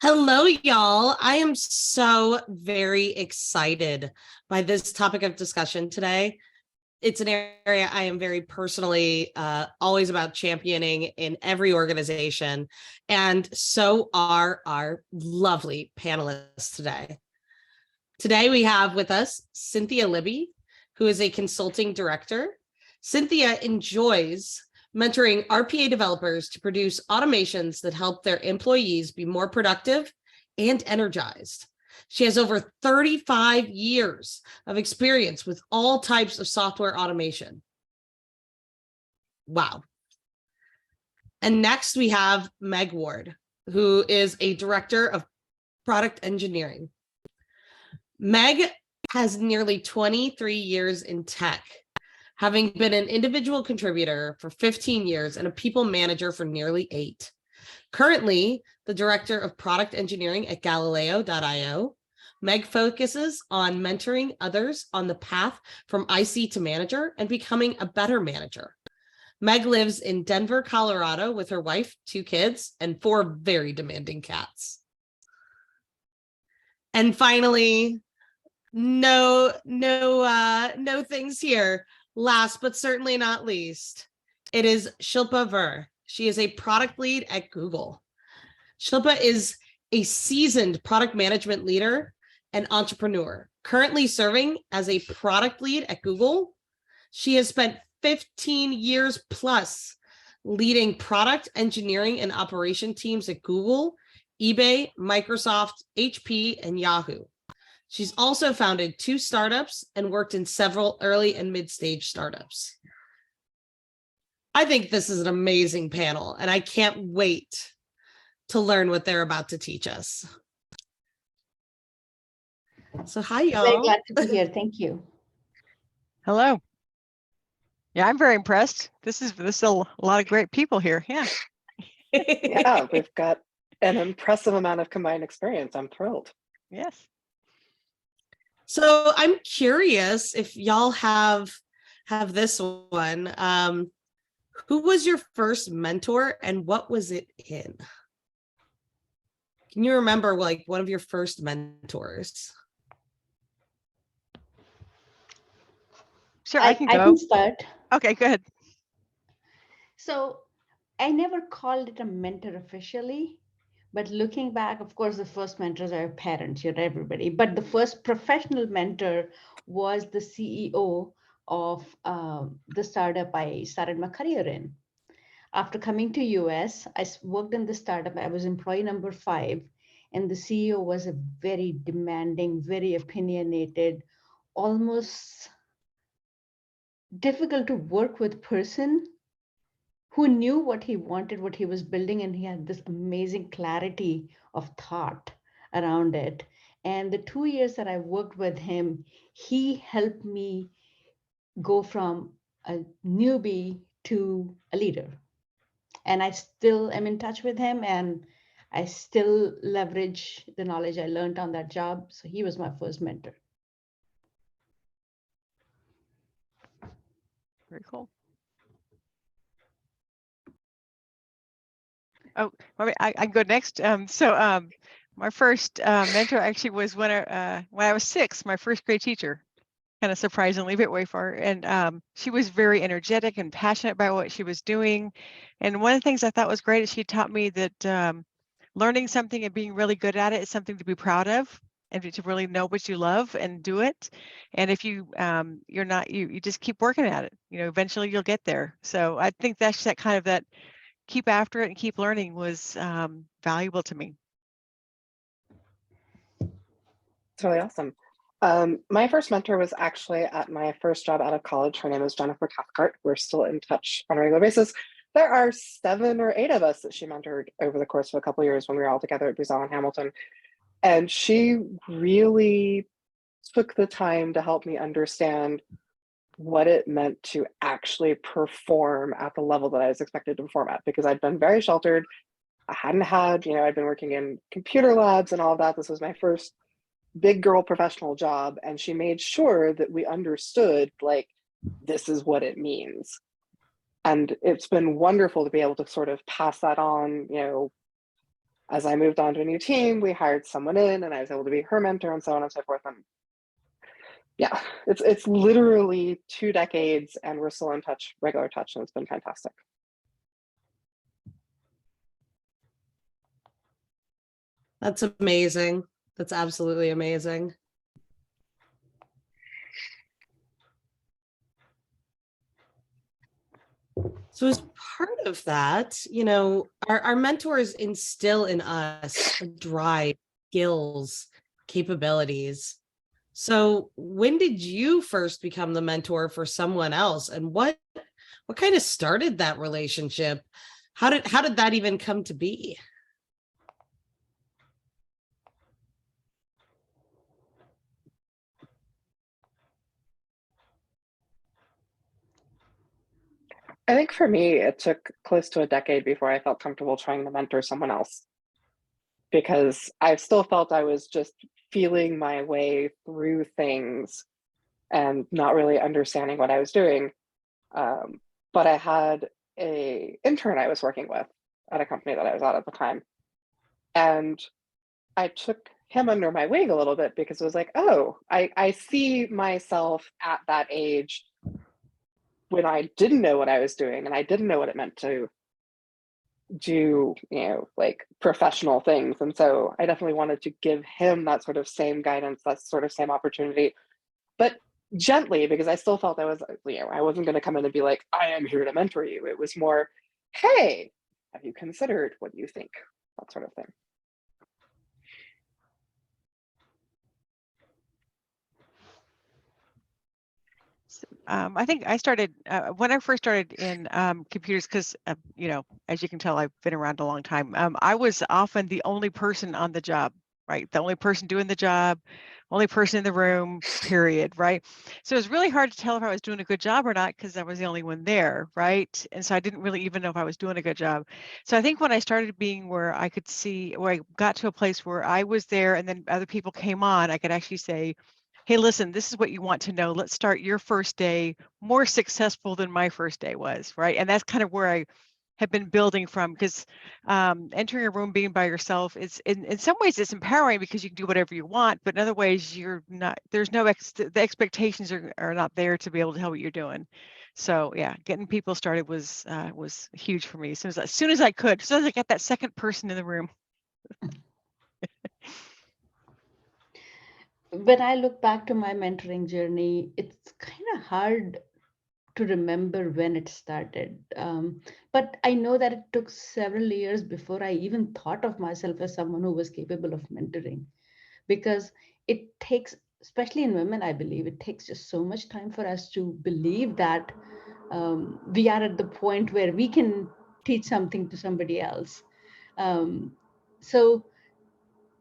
Hello, y'all. I am so very excited by this topic of discussion today. It's an area I am very personally always about championing in every organization. And so are our lovely panelists today. Today we have with us Cynthia Libby, who is a consulting director. Cynthia enjoys mentoring RPA developers to produce automations that help their employees be more productive and energized. She has over 35 years of experience with all types of software automation. Wow. And next we have Meg Ward, who is a director of product engineering. Meg has nearly 23 years in tech, having been an individual contributor for 15 years and a people manager for nearly 8. Currently, the director of product engineering at Galileo.io, Meg focuses on mentoring others on the path from IC to manager and becoming a better manager. Meg lives in Denver, Colorado with her wife, 2 kids, and 4 very demanding cats. And finally, no things here. Last but certainly not least, it is Shilpa Ver. She is a product lead at Google. Shilpa is a seasoned product management leader and entrepreneur, currently serving as a product lead at Google. She has spent 15 years plus leading product engineering and operation teams at Google, eBay, Microsoft, HP, and Yahoo. She's also founded 2 startups and worked in several early and mid-stage startups. I think this is an amazing panel, and I can't wait to learn what they're about to teach us. So hi, y'all. Very glad to be here. Thank you. Hello. Yeah, I'm very impressed. This is a lot of great people here. Yeah. Yeah, we've got an impressive amount of combined experience. I'm thrilled. Yes. So I'm curious if y'all have this one. Who was your first mentor and what was it in? Can you remember like one of your first mentors? Sure, I can go. I can start. Okay, go ahead. So I never called it a mentor officially, but looking back, of course, the first mentors are parents, everybody. But the first professional mentor was the CEO of the startup I started my career in. After coming to US, I worked in the startup. I was employee number 5, and the CEO was a very demanding, very opinionated, almost difficult to work with person who knew what he wanted, what he was building, and he had this amazing clarity of thought around it. And the 2 years that I worked with him, he helped me go from a newbie to a leader. And I still am in touch with him, and I still leverage the knowledge I learned on that job. So he was my first mentor. Very cool. Oh, I can go next. My first mentor actually was when I was 6, my first grade teacher, kind of surprisingly, a bit way far. And she was very energetic and passionate about what she was doing. And one of the things I thought was great is she taught me that learning something and being really good at it is something to be proud of and to really know what you love and do it. And if you you're not, you just keep working at it, eventually you'll get there. So I think that's that keep after it and keep learning was valuable to me. It's really awesome. My first mentor was actually at my first job out of college. Her name is Jennifer Cathcart. We're still in touch on a regular basis. There are 7 or 8 of us that she mentored over the course of a couple of years when we were all together at Buzell and Hamilton. And she really took the time to help me understand what it meant to actually perform at the level that I was expected to perform at, because I'd been very sheltered. I hadn't had, I'd been working in computer labs and all of that. This was my first big girl professional job. And she made sure that we understood, like, this is what it means. And it's been wonderful to be able to sort of pass that on, as I moved on to a new team, we hired someone in and I was able to be her mentor and so on and so forth. And yeah, it's literally 2 decades and we're still in touch, regular touch, and it's been fantastic. That's amazing. That's absolutely amazing. So as part of that, you know, our mentors instill in us a drive, skills, capabilities. So when did you first become the mentor for someone else, and what kind of started that relationship? How did that even come to be? I think for me, it took close to a decade before I felt comfortable trying to mentor someone else, because I still felt I was just feeling my way through things and not really understanding what I was doing. But I had an intern I was working with at a company that I was at the time. And I took him under my wing a little bit because it was like, oh, I see myself at that age when I didn't know what I was doing and I didn't know what it meant to do, you know, like professional things. And so I definitely wanted to give him that sort of same guidance, that sort of same opportunity, but gently, because I still felt I was, you know, I wasn't going to come in and be like, I am here to mentor you. It was more, hey, have you considered what you think? That sort of thing. I think I started when I first started in computers, because you know, as you can tell, I've been around a long time. I was often the only person on the job, right? The only person doing the job, only person in the room, period, right? So it was really hard to tell if I was doing a good job or not, because I was the only one there, right? And so I didn't really even know if I was doing a good job. So I think when I started being where I could see, where I got to a place where I was there and then other people came on, I could actually say, hey, listen, this is what you want to know. Let's start your first day more successful than my first day was, right? And that's kind of where I have been building from, because entering a room, being by yourself, it's in some ways it's empowering because you can do whatever you want, but in other ways you're not, there's no, the expectations are not there to be able to tell what you're doing. So yeah, getting people started was huge for me as soon as I could, as soon as I got that second person in the room. When I look back to my mentoring journey, it's kind of hard to remember when it started. But I know that it took several years before I even thought of myself as someone who was capable of mentoring, because it takes, especially in women, I believe it takes just so much time for us to believe that we are at the point where we can teach something to somebody else. So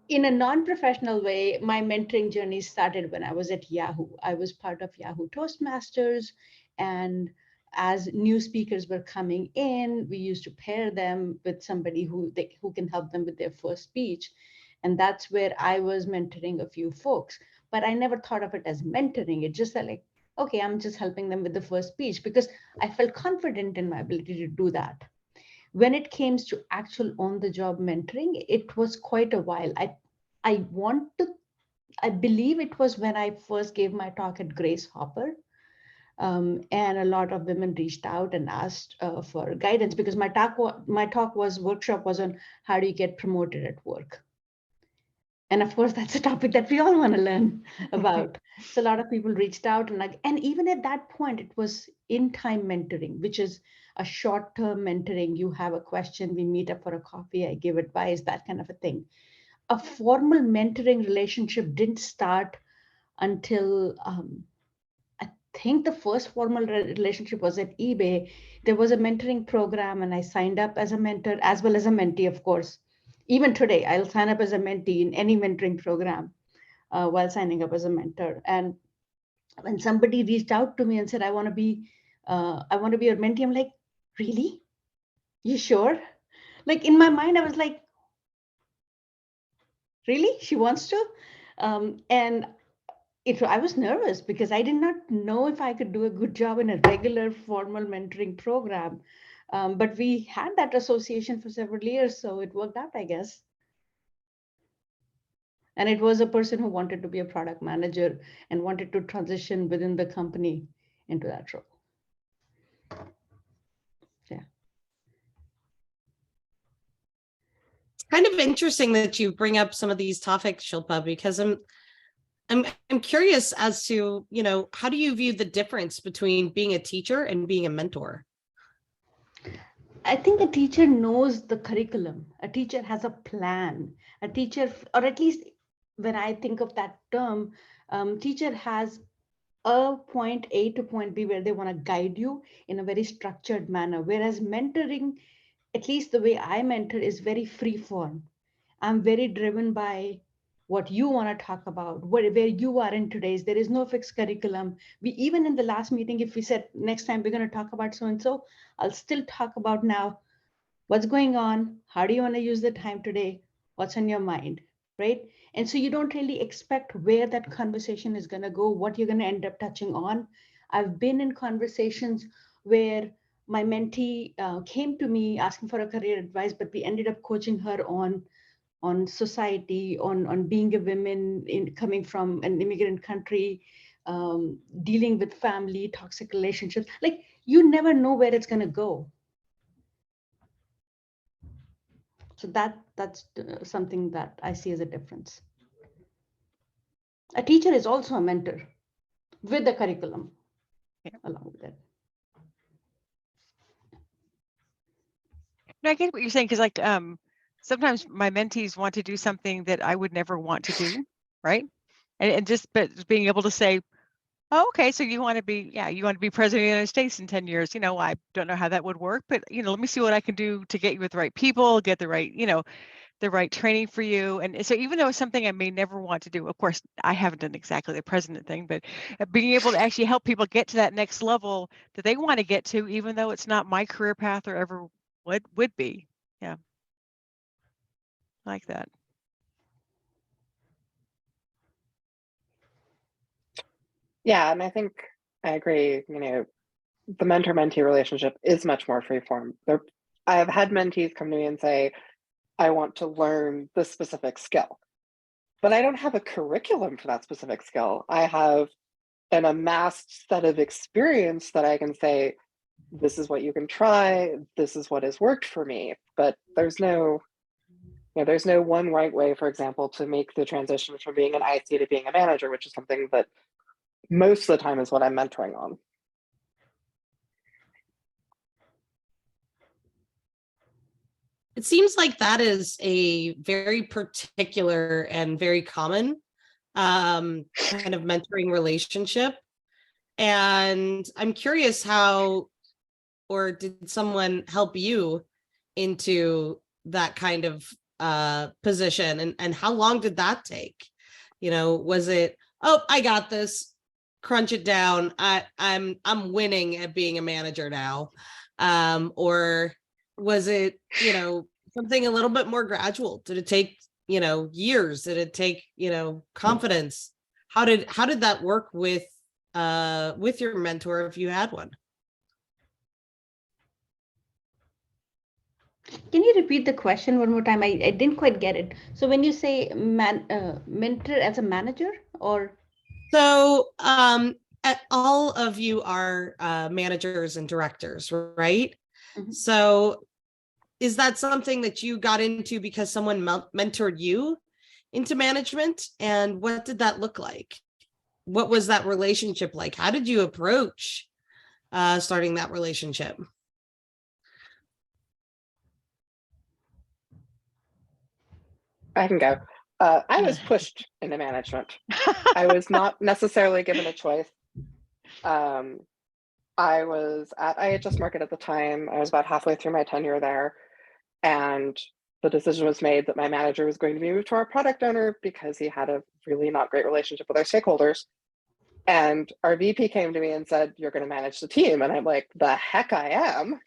in a non-professional way, my mentoring journey started when I was at Yahoo. I was part of Yahoo Toastmasters, and as new speakers were coming in, we used to pair them with somebody who can help them with their first speech. And that's where I was mentoring a few folks. But I never thought of it as mentoring. It just like, okay, I'm just helping them with the first speech because I felt confident in my ability to do that. When it came to actual on-the-job mentoring, it was quite a while. I believe it was when I first gave my talk at Grace Hopper. And a lot of women reached out and asked for guidance, because my workshop was on how do you get promoted at work. And of course, that's a topic that we all want to learn about. So a lot of people reached out, and even at that point, it was in-time mentoring, which is a short-term mentoring. You have a question, we meet up for a coffee, I give advice, that kind of a thing. A formal mentoring relationship didn't start until I think the first formal relationship was at eBay. There was a mentoring program, and I signed up as a mentor as well as a mentee, of course. Even today, I'll sign up as a mentee in any mentoring program while signing up as a mentor. And when somebody reached out to me and said, I want to be your mentee, I'm like, really? You sure? Like in my mind, I was like, really? She wants to? And I was nervous because I did not know if I could do a good job in a regular formal mentoring program. But we had that association for several years, so it worked out, I guess. And it was a person who wanted to be a product manager and wanted to transition within the company into that role. Yeah. It's kind of interesting that you bring up some of these topics, Shilpa, because I'm curious as to, you know, how do you view the difference between being a teacher and being a mentor? I think a teacher knows the curriculum. A teacher has a plan. A teacher, or at least when I think of that term, teacher has a point A to point B where they want to guide you in a very structured manner. Whereas mentoring, at least the way I mentor, is very free form. I'm very driven by what you want to talk about, where you are in today's. There is no fixed curriculum. We, even in the last meeting, if we said next time we're going to talk about so and so, I'll still talk about now what's going on, how do you want to use the time today, what's on your mind, right? And so you don't really expect where that conversation is going to go, what you're going to end up touching on. I've been in conversations where my mentee came to me asking for a career advice, but we ended up coaching her on society, on being a woman in coming from an immigrant country, dealing with family, toxic relationships. Like, you never know where it's going to go. So that's something that I see as a difference. A teacher is also a mentor with the curriculum along with it. No, I get what you're saying, because like sometimes my mentees want to do something that I would never want to do, right? And just but being able to say, oh, okay, so you want to be, you want to be president of the United States in 10 years. You know, I don't know how that would work, but you know, let me see what I can do to get you with the right people, get the right, you know, the right training for you. And so even though it's something I may never want to do, of course, I haven't done exactly the president thing, but being able to actually help people get to that next level that they want to get to, even though it's not my career path or ever would be. Yeah. I like that. Yeah, and I think I agree, you know, the mentor-mentee relationship is much more free-form. I have had mentees come to me and say, I want to learn this specific skill, but I don't have a curriculum for that specific skill. I have an amassed set of experience that I can say, this is what you can try, this is what has worked for me, but there's no, you know, there's no one right way, for example, to make the transition from being an IC to being a manager, which is something that most of the time is what I'm mentoring on. It seems like that is a very particular and very common kind of mentoring relationship. And I'm curious how, or did someone help you into that kind of position, and how long did that take? You know, was it, oh, I got this, crunch it down, I'm winning at being a manager now, or was it, you know, something a little bit more gradual? Did it take, you know, years? Did it take, you know, confidence? How did that work with your mentor, if you had one? Can you repeat the question one more time? I didn't quite get it. So when you say mentor as a manager, or? So all of you are managers and directors, right? Mm-hmm. So is that something that you got into because someone mentored you into management? And what did that look like? What was that relationship like? How did you approach starting that relationship? I can go. I was pushed into management. I was not necessarily given a choice. I was at IHS Markit at the time. I was about halfway through my tenure there, and the decision was made that my manager was going to be moved to our product owner because he had a really not great relationship with our stakeholders. And our VP came to me and said, you're going to manage the team. And I'm like, the heck I am.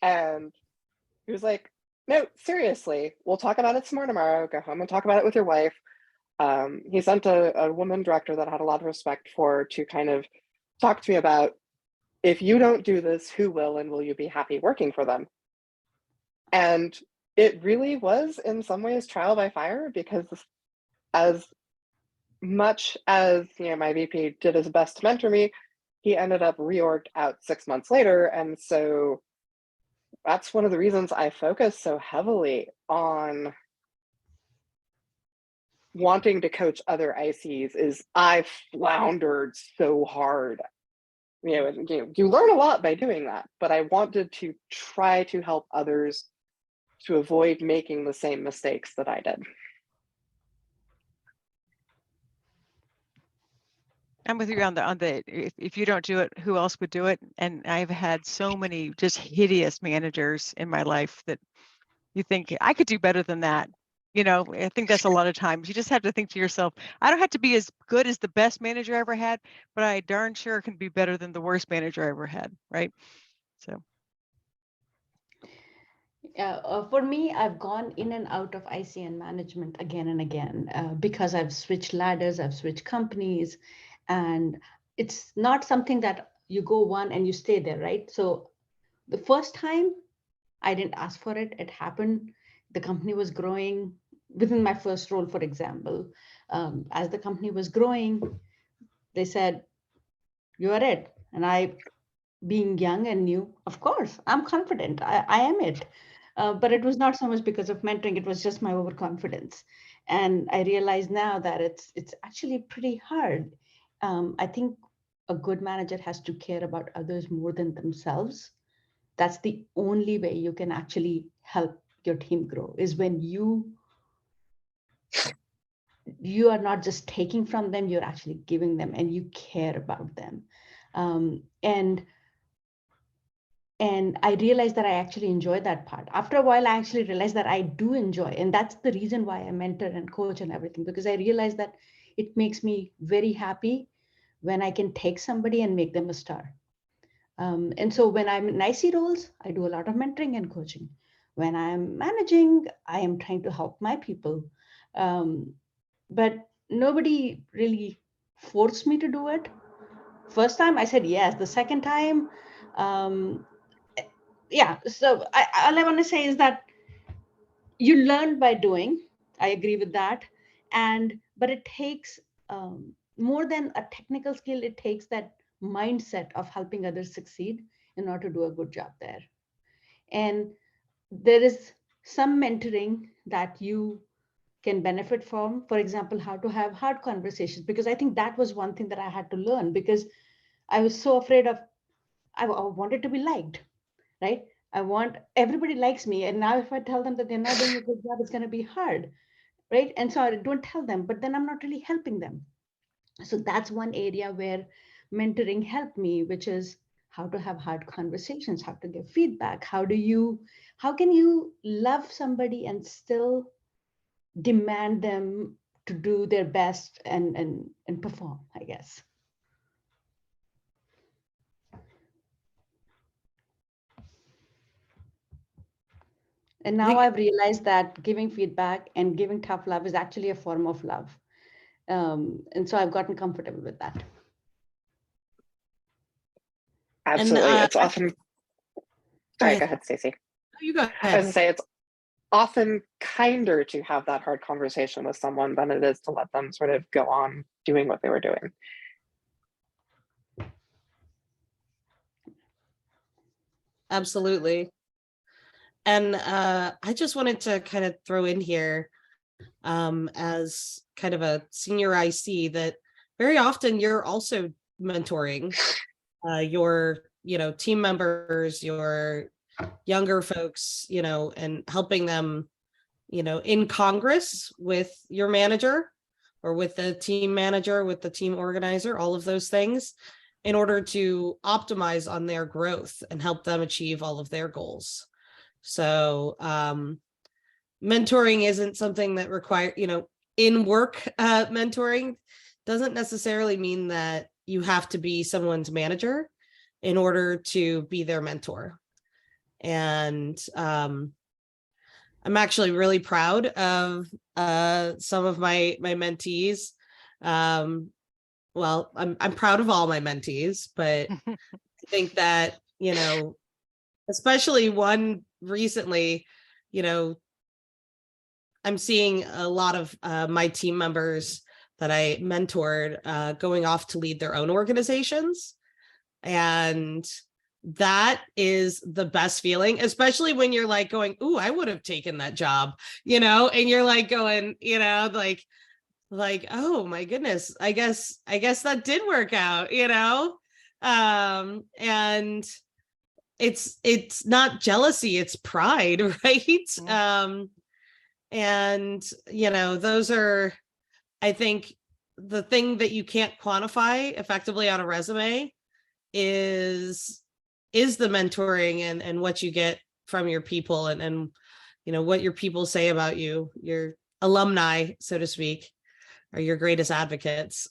And he was like, no, seriously, we'll talk about it some more tomorrow. Go home and talk about it with your wife. He sent a woman director that I had a lot of respect for to kind of talk to me about, if you don't do this, who will, and will you be happy working for them? And it really was in some ways trial by fire, because as much as, you know, my VP did his best to mentor me, he ended up reorged out 6 months later. And so that's one of the reasons I focus so heavily on wanting to coach other ICs, is I floundered so hard. You know, and, you learn a lot by doing that, but I wanted to try to help others to avoid making the same mistakes that I did. I'm with you on the if you don't do it, who else would do it? And I've had so many just hideous managers in my life that you think I could do better than that. You know, I think that's a lot of times you just have to think to yourself, I don't have to be as good as the best manager I ever had, but I darn sure can be better than the worst manager I ever had, right? So for me, I've gone in and out of ICN management again and again because I've switched ladders, I've switched companies, and it's not something that you go one and you stay there, right? So the first time I didn't ask for it, it happened. The company was growing within my first role, for example. As the company was growing, they said, "You are it." And I, being young and new, of course, I'm confident. I am it. But it was not so much because of mentoring. It was just my overconfidence. And I realize now that it's actually pretty hard. I think a good manager has to care about others more than themselves. That's the only way you can actually help your team grow, is when you are not just taking from them, you're actually giving them, and you care about them. And I realized that I actually enjoy that part. After a while, I actually realized that I do enjoy, and that's the reason why I mentor and coach and everything, because I realized that it makes me very happy when I can take somebody and make them a star. And so when I'm in IC roles, I do a lot of mentoring and coaching. When I'm managing, I am trying to help my people. But nobody really forced me to do it. First time I said yes. The second time, yeah. So all I want to say is that you learn by doing. I agree with that. But it takes more than a technical skill. It takes that mindset of helping others succeed in order to do a good job there. And there is some mentoring that you can benefit from. For example, how to have hard conversations, because I think that was one thing that I had to learn, because I was so afraid of, I wanted to be liked, right? I want, everybody likes me. And now if I tell them that they're not doing a good job, it's going to be hard, right? And so I don't tell them, but then I'm not really helping them. So that's one area where mentoring helped me, which is how to have hard conversations, how to give feedback. How can you love somebody and still demand them to do their best and perform, I guess. And now I've realized that giving feedback and giving tough love is actually a form of love. And so I've gotten comfortable with that. Absolutely. It's often, sorry, go ahead, Stacy. You go I was ahead. going to say, it's often kinder to have that hard conversation with someone than it is to let them sort of go on doing what they were doing. Absolutely. And I just wanted to kind of throw in here as kind of a senior IC that very often you're also mentoring your, team members, your younger folks, and helping them, in Congress with your manager or with the team manager, with the team organizer, all of those things, in order to optimize on their growth and help them achieve all of their goals. So mentoring isn't something that require, in work mentoring doesn't necessarily mean that you have to be someone's manager in order to be their mentor. And I'm actually really proud of some of my mentees. Well, I'm proud of all my mentees, but I think that, especially one recently, you know, I'm seeing a lot of my team members that I mentored going off to lead their own organizations. And that is the best feeling, especially when you're like going, ooh, I would have taken that job, and you're like going, like, oh my goodness, I guess that did work out, and it's not jealousy, it's pride, right? And those are, I think, the thing that you can't quantify effectively on a resume is the mentoring and what you get from your people, and what your people say about you, your alumni, so to speak, are your greatest advocates.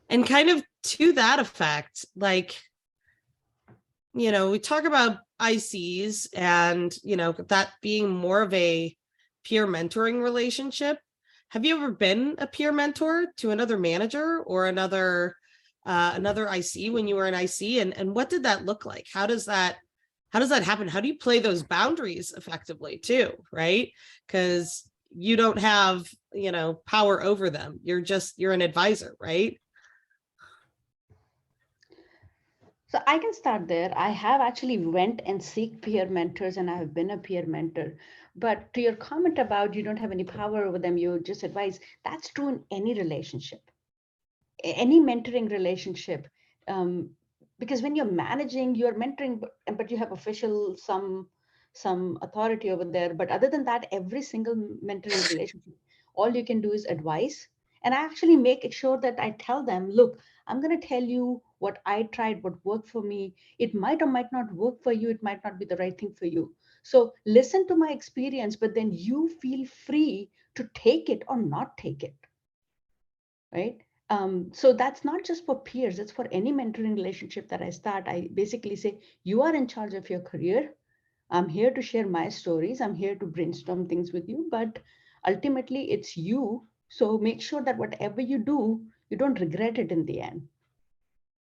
And kind of to that effect, like, we talk about ICs and, that being more of a peer mentoring relationship. Have you ever been a peer mentor to another manager or another IC when you were an IC? And what did that look like? How does that happen? How do you play those boundaries effectively too, right? Because you don't have, power over them. You're an advisor, right? So I can start there. I have actually went and seek peer mentors, and I have been a peer mentor. But to your comment about you don't have any power over them, you just advise, that's true in any relationship, any mentoring relationship. Because when you're managing, you're mentoring, but you have official, some authority over there. But other than that, every single mentoring relationship, all you can do is advise. And I actually make sure that I tell them, look, I'm going to tell you what I tried, what worked for me. It might or might not work for you. It might not be the right thing for you. So listen to my experience, but then you feel free to take it or not take it. Right? So that's not just for peers, it's for any mentoring relationship that I start. I basically say, you are in charge of your career. I'm here to share my stories. I'm here to brainstorm things with you, but ultimately it's you. So make sure that whatever you do, you don't regret it in the end.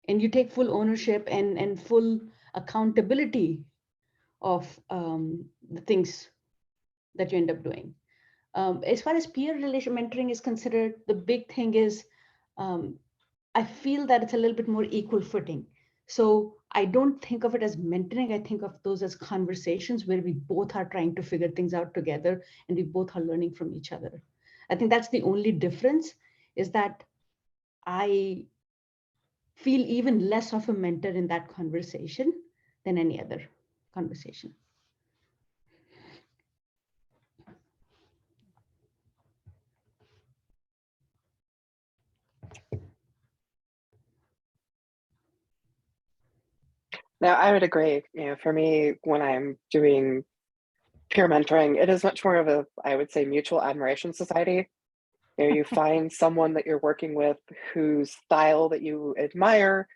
And you take full ownership and full accountability of the things that you end up doing. As far as peer relation mentoring is considered, the big thing is, I feel that it's a little bit more equal footing. So I don't think of it as mentoring. I think of those as conversations where we both are trying to figure things out together and we both are learning from each other. I think that's the only difference, is that I feel even less of a mentor in that conversation than any other conversation. Now, I would agree. For me, when I'm doing peer mentoring, it is much more of a, I would say, mutual admiration society. You find someone that you're working with whose style that you admire,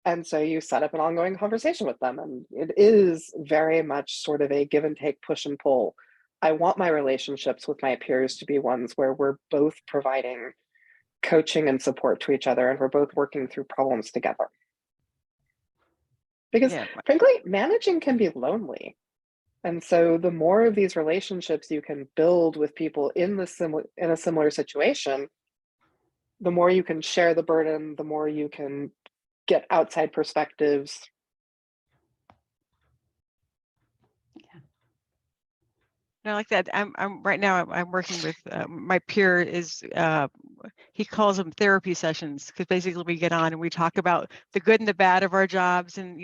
and so you set up an ongoing conversation with them. And it is very much sort of a give and take, push and pull. I want my relationships with my peers to be ones where we're both providing coaching and support to each other, and we're both working through problems together. Because frankly, managing can be lonely. And so the more of these relationships you can build with people in a similar situation, the more you can share the burden, the more you can get outside perspectives. I like that. I'm right now. I'm working with my peer. Is he calls them therapy sessions, because basically we get on and we talk about the good and the bad of our jobs, and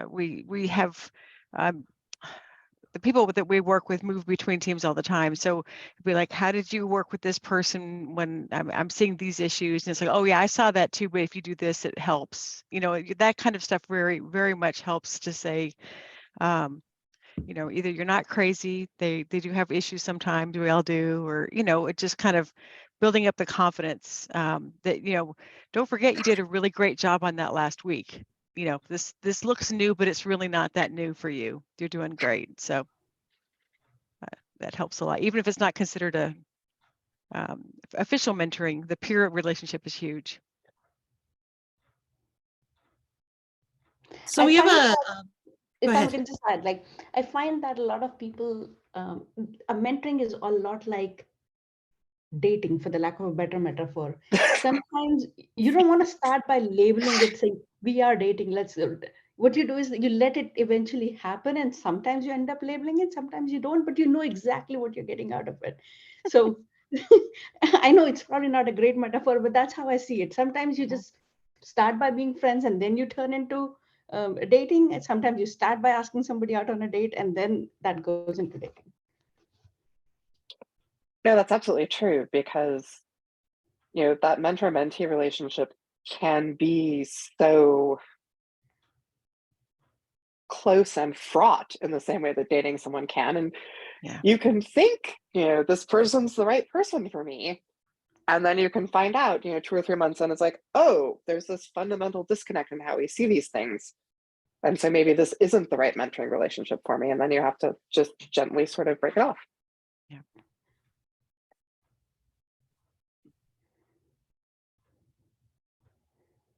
we have the people that we work with move between teams all the time. So it'd be like, how did you work with this person when I'm seeing these issues? And it's like, oh yeah, I saw that too, but if you do this, it helps. That kind of stuff very, very much helps to say, either you're not crazy, they do have issues sometimes, we all do, or, it just kind of building up the confidence that, don't forget you did a really great job on that last week. This looks new, but it's really not that new for you. You're doing great. So that helps a lot, even if it's not considered a official mentoring. The peer relationship is huge. So I we have find a, that- go if I ahead. can just add, like, I find that a lot of people, a mentoring is a lot like dating, for the lack of a better metaphor. Sometimes you don't want to start by labeling it, saying, we are dating, let's, what you do is you let it eventually happen. And sometimes you end up labeling it, sometimes you don't, but you know exactly what you're getting out of it. So I know it's probably not a great metaphor, but that's how I see it. Sometimes you just start by being friends and then you turn into dating. And sometimes you start by asking somebody out on a date and then that goes into dating. No, that's absolutely true, because that mentor-mentee relationship can be so close and fraught in the same way that dating someone can. And Yeah. you can think, this person's the right person for me. And then you can find out, 2 or 3 months and it's like, oh, there's this fundamental disconnect in how we see these things. And so maybe this isn't the right mentoring relationship for me. And then you have to just gently sort of break it off. Yeah.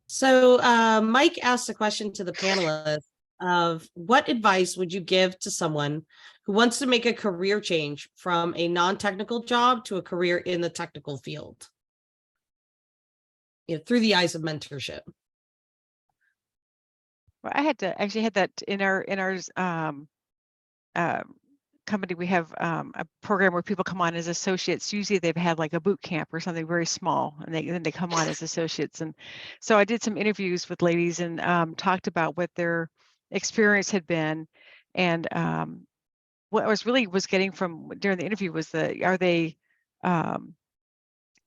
So Mike asked a question to the panelists of what advice would you give to someone who wants to make a career change from a non-technical job to a career in the technical field? Through the eyes of mentorship. Well, I had that in our company. We have a program where people come on as associates. Usually they've had like a boot camp or something very small, and then they come on as associates. And so I did some interviews with ladies and talked about what their experience had been. And what I was getting from during the interview was are they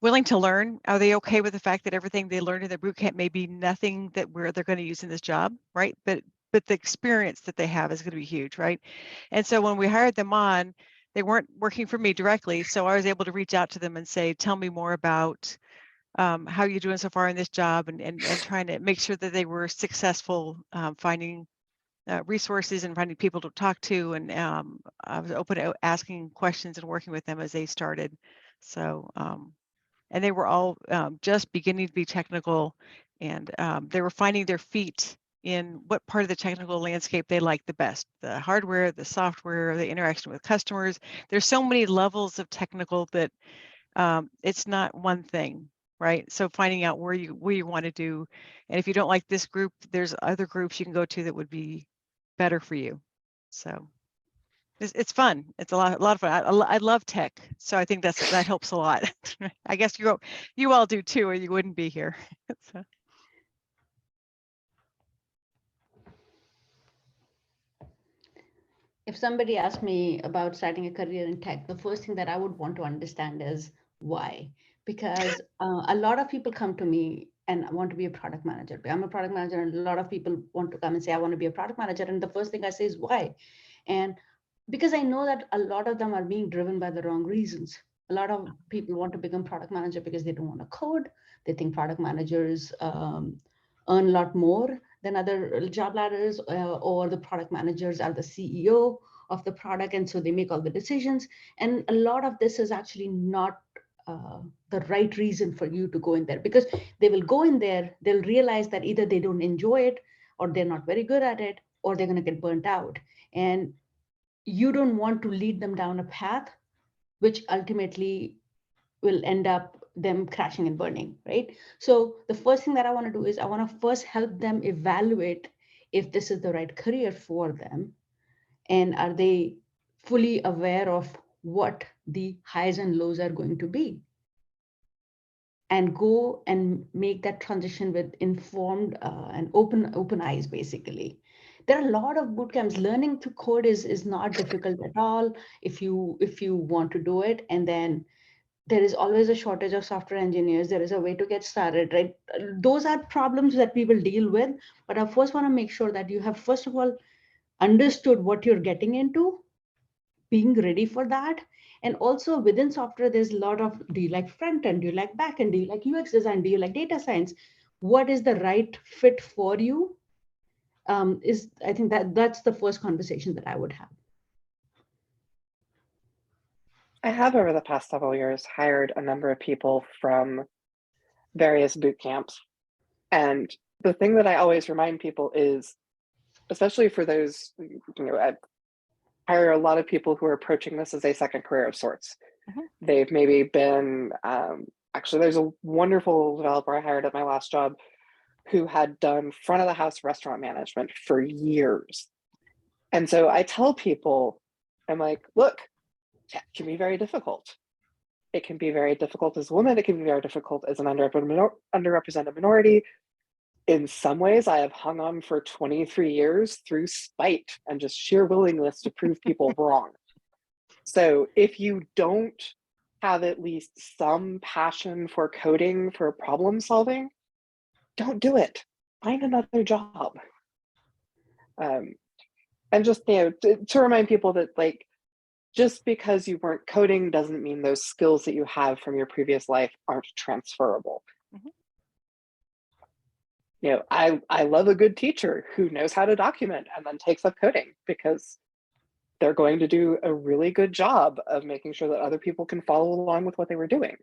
willing to learn? Are they okay with the fact that everything they learned in their boot camp may be nothing that they're going to use in this job, right? But the experience that they have is going to be huge, right? And so when we hired them on, they weren't working for me directly, so I was able to reach out to them and say, tell me more about how you're doing so far in this job, and trying to make sure that they were successful finding resources and finding people to talk to. And I was open to asking questions and working with them as they started. So and they were all just beginning to be technical, and they were finding their feet in what part of the technical landscape they like the best: the hardware, the software, the interaction with customers. There's so many levels of technical that it's not one thing, right? So finding out where you want to do, and if you don't like this group, there's other groups you can go to that would be better for you. So it's fun. It's a lot of fun. I love tech, so I think that helps a lot. I guess you all do too, or you wouldn't be here. So. If somebody asked me about starting a career in tech, the first thing that I would want to understand is why. Because a lot of people come to me and want to be a product manager. I'm a product manager, and a lot of people want to come and say, I want to be a product manager. And the first thing I say is why? And because I know that a lot of them are being driven by the wrong reasons. A lot of people want to become product manager because they don't want to code. They think product managers earn a lot more than other job ladders, or the product managers are the CEO of the product, and so they make all the decisions. And a lot of this is actually not the right reason for you to go in there, because they will go in there, they'll realize that either they don't enjoy it, or they're not very good at it, or they're going to get burnt out. And you don't want to lead them down a path which ultimately will end up them crashing and burning, right? So the first thing that I want to do is I want to first help them evaluate if this is the right career for them, and are they fully aware of what the highs and lows are going to be, and go and make that transition with informed and open eyes. Basically, there are a lot of boot camps. Learning to code is not difficult at all if you want to do it. And then there is always a shortage of software engineers. There is a way to get started, right? Those are problems that we will deal with. But I first want to make sure that you have, first of all, understood what you're getting into, being ready for that. And also within software, there's a lot of, do you like front end? Do you like back end? Do you like UX design? Do you like data science? What is the right fit for you? I think that's the first conversation that I would have. I have, over the past several years, hired a number of people from various boot camps. And the thing that I always remind people is, especially for those, you know, I hire a lot of people who are approaching this as a second career of sorts. They've maybe been, actually, there's a wonderful developer I hired at my last job who had done front of the house restaurant management for years. And so I tell people, I'm like, look, it can be very difficult. It can be very difficult as a woman. It can be very difficult as an underrepresented minority. In some ways, I have hung on for 23 years through spite and just sheer willingness to prove people wrong. So if you don't have at least some passion for coding, for problem solving, don't do it. Find another job. And just, you know, to remind people that, like, just because you weren't coding doesn't mean those skills that you have from your previous life aren't transferable. You know, I love a good teacher who knows how to document and then takes up coding, because they're going to do a really good job of making sure that other people can follow along with what they were doing.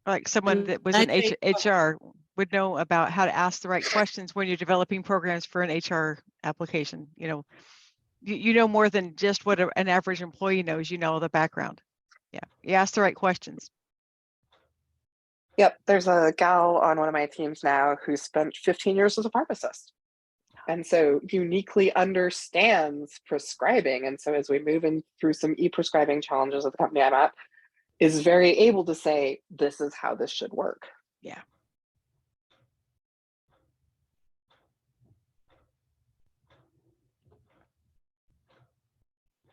Like someone that was I in think- HR would know about how to ask the right questions when you're developing programs for an HR application. You know, you know more than just what an average employee knows. You know the background. Yeah, you ask the right questions. Yep, there's a gal on one of my teams now who spent 15 years as a pharmacist, and so uniquely understands prescribing. And so as we move in through some e-prescribing challenges at the company I'm at, is very able to say, this is how this should work. Yeah.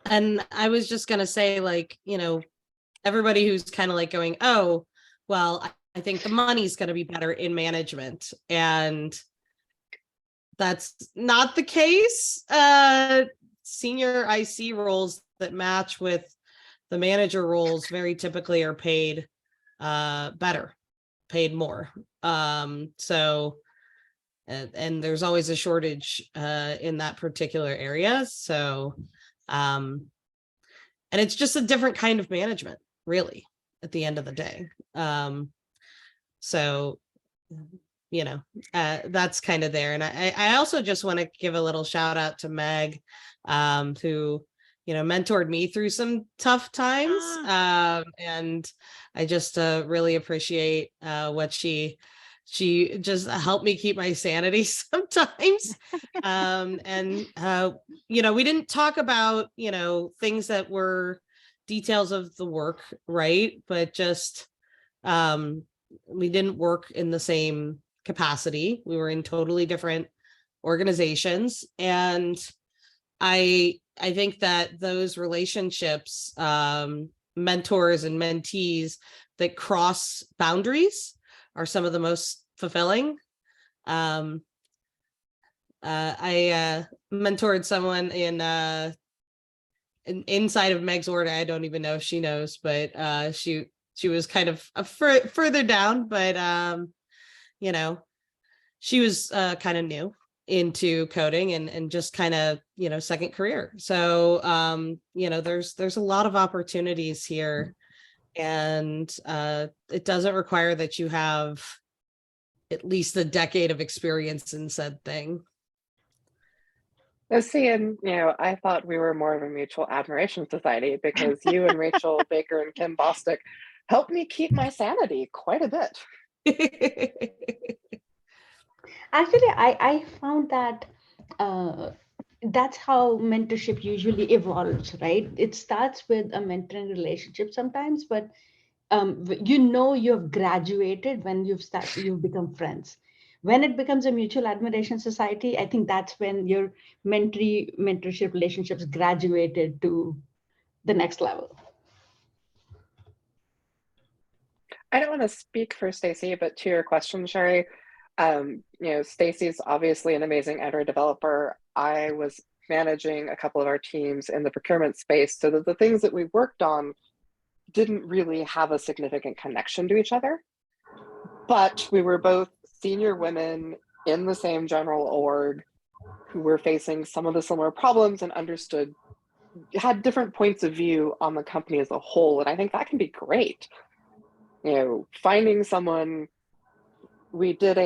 And I was just going to say, like, you know, everybody who's kind of like going, oh, well, I think the money's going to be better in management. And that's not the case. Senior IC roles that match with the manager roles very typically are paid better, paid more. So, and there's always a shortage in that particular area. So, and it's just a different kind of management, really, at the end of the day. So, you know, that's kind of there. And I also just want to give a little shout out to Meg, who, you know, mentored me through some tough times. And I just really appreciate what she just helped me keep my sanity sometimes. And, you know, we didn't talk about, you know, things that were details of the work, right? But just, we didn't work in the same capacity. We were in totally different organizations. And I think that those relationships, mentors and mentees that cross boundaries are some of the most fulfilling. I mentored someone inside of Meg's Ward. I don't even know if she knows, but she was kind of further down, but you know, she was kind of new into coding and just kind of, you know, second career. So you know, there's a lot of opportunities here, and it doesn't require that you have at least a decade of experience in said thing. See, and you know, I thought we were more of a mutual admiration society, because you and Rachel Baker and Kim Bostick helped me keep my sanity quite a bit. Actually, I found that that's how mentorship usually evolves, right? It starts with a mentoring relationship sometimes, but you know, you've graduated when you've become friends. When it becomes a mutual admiration society, I think that's when your mentorship relationships graduated to the next level. I don't want to speak for Stacy, but to your question, Sherry, you know, Stacy's obviously an amazing Android developer. I was managing a couple of our teams in the procurement space, so that the things that we worked on didn't really have a significant connection to each other. But we were both senior women in the same general org who were facing some of the similar problems and had different points of view on the company as a whole. And I think that can be great. You know, finding someone we did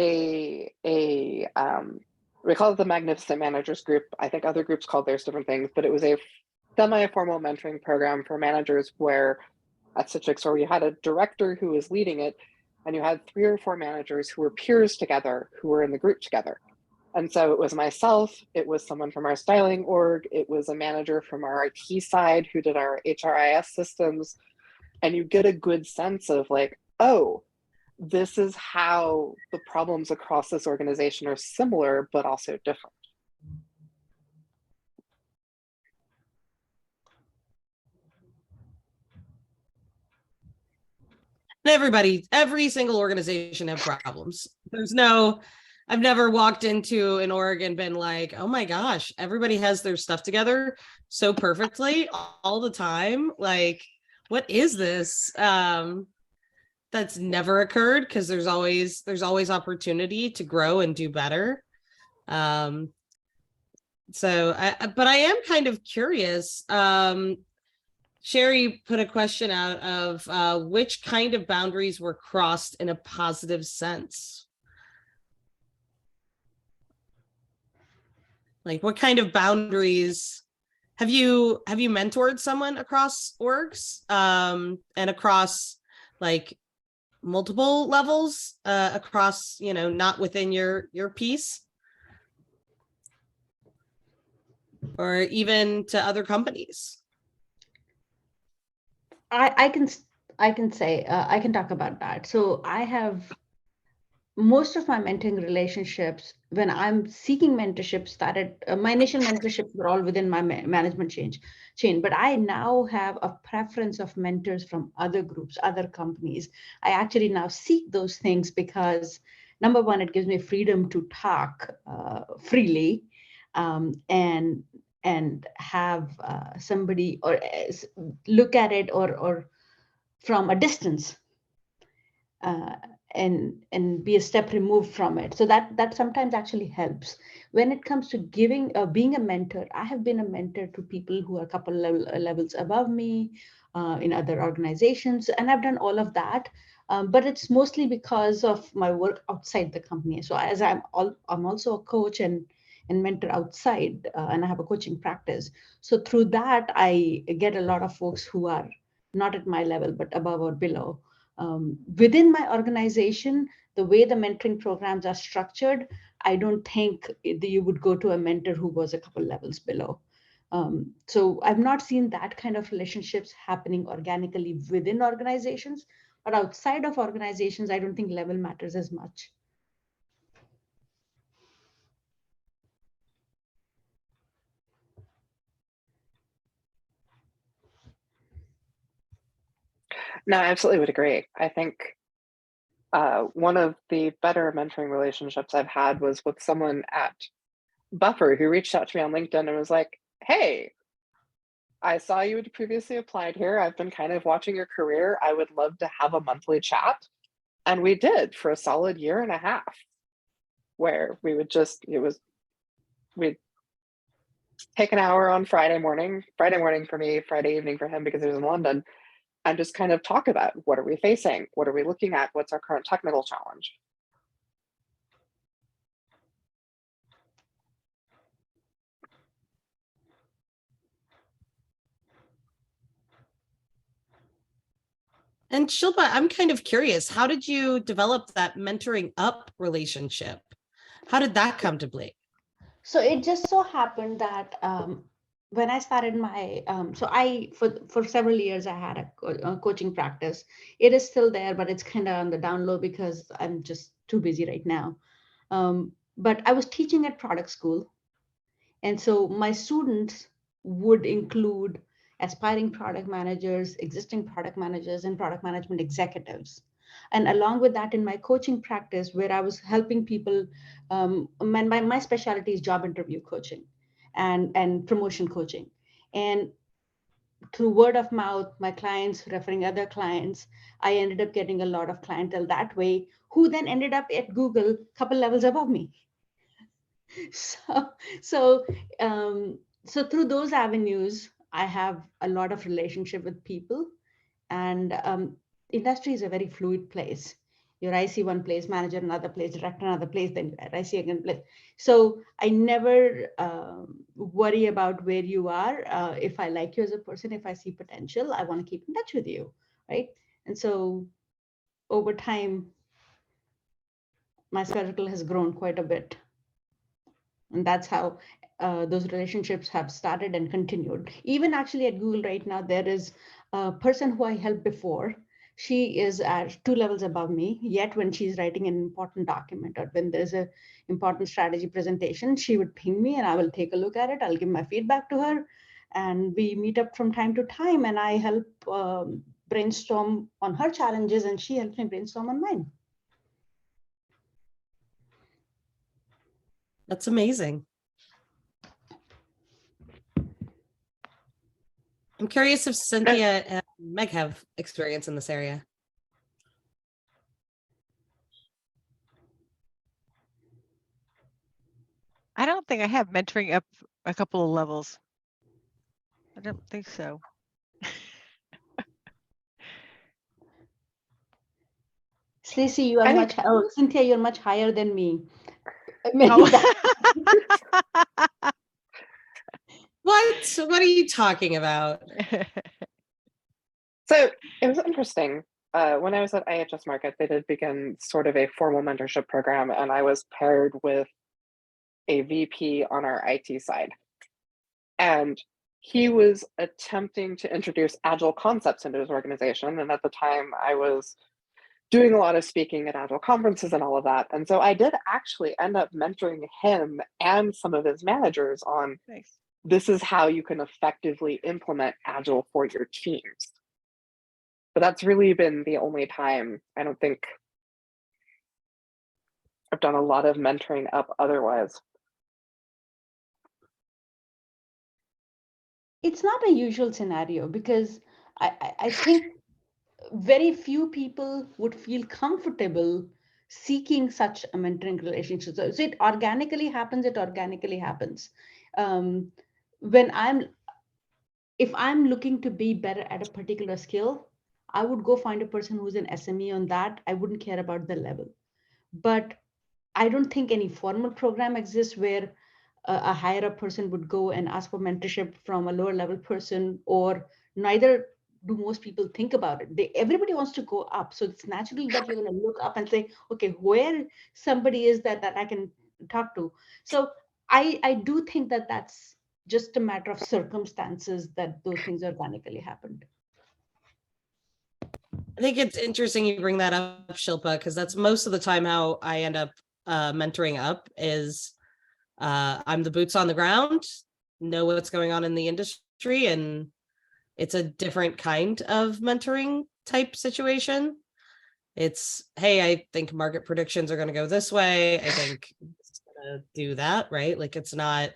we call it the Magnificent Managers Group. I think other groups called theirs different things, but it was a semi-formal mentoring program for managers where at Citrix, where you had a director who was leading it, and you had 3 or 4 managers who were peers together, who were in the group together. And so it was myself, it was someone from our styling org, it was a manager from our IT side who did our HRIS systems. And you get a good sense of like, oh, this is how the problems across this organization are similar, but also different. And every single organization have problems. I've never walked into an org and been like, oh my gosh, everybody has their stuff together so perfectly all the time. Like, what is this? That's never occurred because there's always opportunity to grow and do better. But I am kind of curious. Sherry put a question out of which kind of boundaries were crossed in a positive sense. Like, what kind of boundaries have you mentored someone across orgs and across like multiple levels across, not within your piece or even to other companies? I can say I can talk about that. So I have most of my mentoring relationships when I'm seeking mentorship started. My initial mentorships were all within my management chain, but I now have a preference of mentors from other groups, other companies. I actually now seek those things because number one, it gives me freedom to talk freely and have somebody or look at it or from a distance and be a step removed from it. So that sometimes actually helps. When it comes to being a mentor, I have been a mentor to people who are a couple levels above me in other organizations, and I've done all of that. But it's mostly because of my work outside the company. So as I'm also a coach and mentor outside, and I have a coaching practice. So through that, I get a lot of folks who are not at my level, but above or below. Within my organization, the way the mentoring programs are structured, I don't think you would go to a mentor who was a couple levels below. So I've not seen that kind of relationships happening organically within organizations, but outside of organizations, I don't think level matters as much. No, I absolutely would agree. I think one of the better mentoring relationships I've had was with someone at Buffer who reached out to me on LinkedIn and was like, hey, I saw you had previously applied here. I've been kind of watching your career. I would love to have a monthly chat. And we did for a solid 1.5 years, where we'd take an hour on Friday morning for me, Friday evening for him because he was in London, and just kind of talk about what are we facing? What are we looking at? What's our current technical challenge? And Shilpa, I'm kind of curious, how did you develop that mentoring up relationship? How did that come to be? So it just so happened that when I started my, for several years, I had a coaching practice. It is still there, but it's kind of on the down low because I'm just too busy right now. But I was teaching at product school. And so my students would include aspiring product managers, existing product managers, and product management executives. And along with that, in my coaching practice, where I was helping people, my specialty is job interview coaching and promotion coaching. And through word of mouth, my clients referring other clients, I ended up getting a lot of clientele that way, who then ended up at Google, a couple levels above me. So through those avenues, I have a lot of relationship with people, and industry is a very fluid place. Your IC one place, manager another place, director another place, then IC again place. So I never worry about where you are. If I like you as a person, if I see potential, I want to keep in touch with you, right? And so over time, my circle has grown quite a bit. And that's how those relationships have started and continued. Even actually at Google right now, there is a person who I helped before. She is at 2 levels above me, yet when she's writing an important document or when there's an important strategy presentation, she would ping me and I will take a look at it. I'll give my feedback to her and we meet up from time to time and I help brainstorm on her challenges and she helps me brainstorm on mine. That's amazing. I'm curious if Cynthia and Meg have experience in this area. I don't think I have mentoring up a couple of levels. I don't think so. Stacy, you are I much, think- oh, Cynthia, you're much higher than me. Oh. What are you talking about? So it was interesting. When I was at IHS Market, they did begin sort of a formal mentorship program, and I was paired with a VP on our IT side. And he was attempting to introduce agile concepts into his organization. And at the time, I was doing a lot of speaking at agile conferences and all of that. And so I did actually end up mentoring him and some of his managers on Nice. this is how you can effectively implement agile for your teams. But that's really been the only time. I don't think I've done a lot of mentoring up otherwise. It's not a usual scenario because I think very few people would feel comfortable seeking such a mentoring relationship. So it organically happens, it organically happens. If I'm looking to be better at a particular skill, I would go find a person who's an SME on that. I wouldn't care about the level. But I don't think any formal program exists where a higher up person would go and ask for mentorship from a lower level person, or neither do most people think about it. Everybody wants to go up. So it's natural that you're going to look up and say, okay, where somebody is that I can talk to. So I do think that that's just a matter of circumstances that those things organically happened. I think it's interesting you bring that up, Shilpa, because that's most of the time how I end up mentoring up is I'm the boots on the ground, know what's going on in the industry, and it's a different kind of mentoring type situation. It's, hey, I think market predictions are going to go this way. I think it's going to do that, right? Like it's not,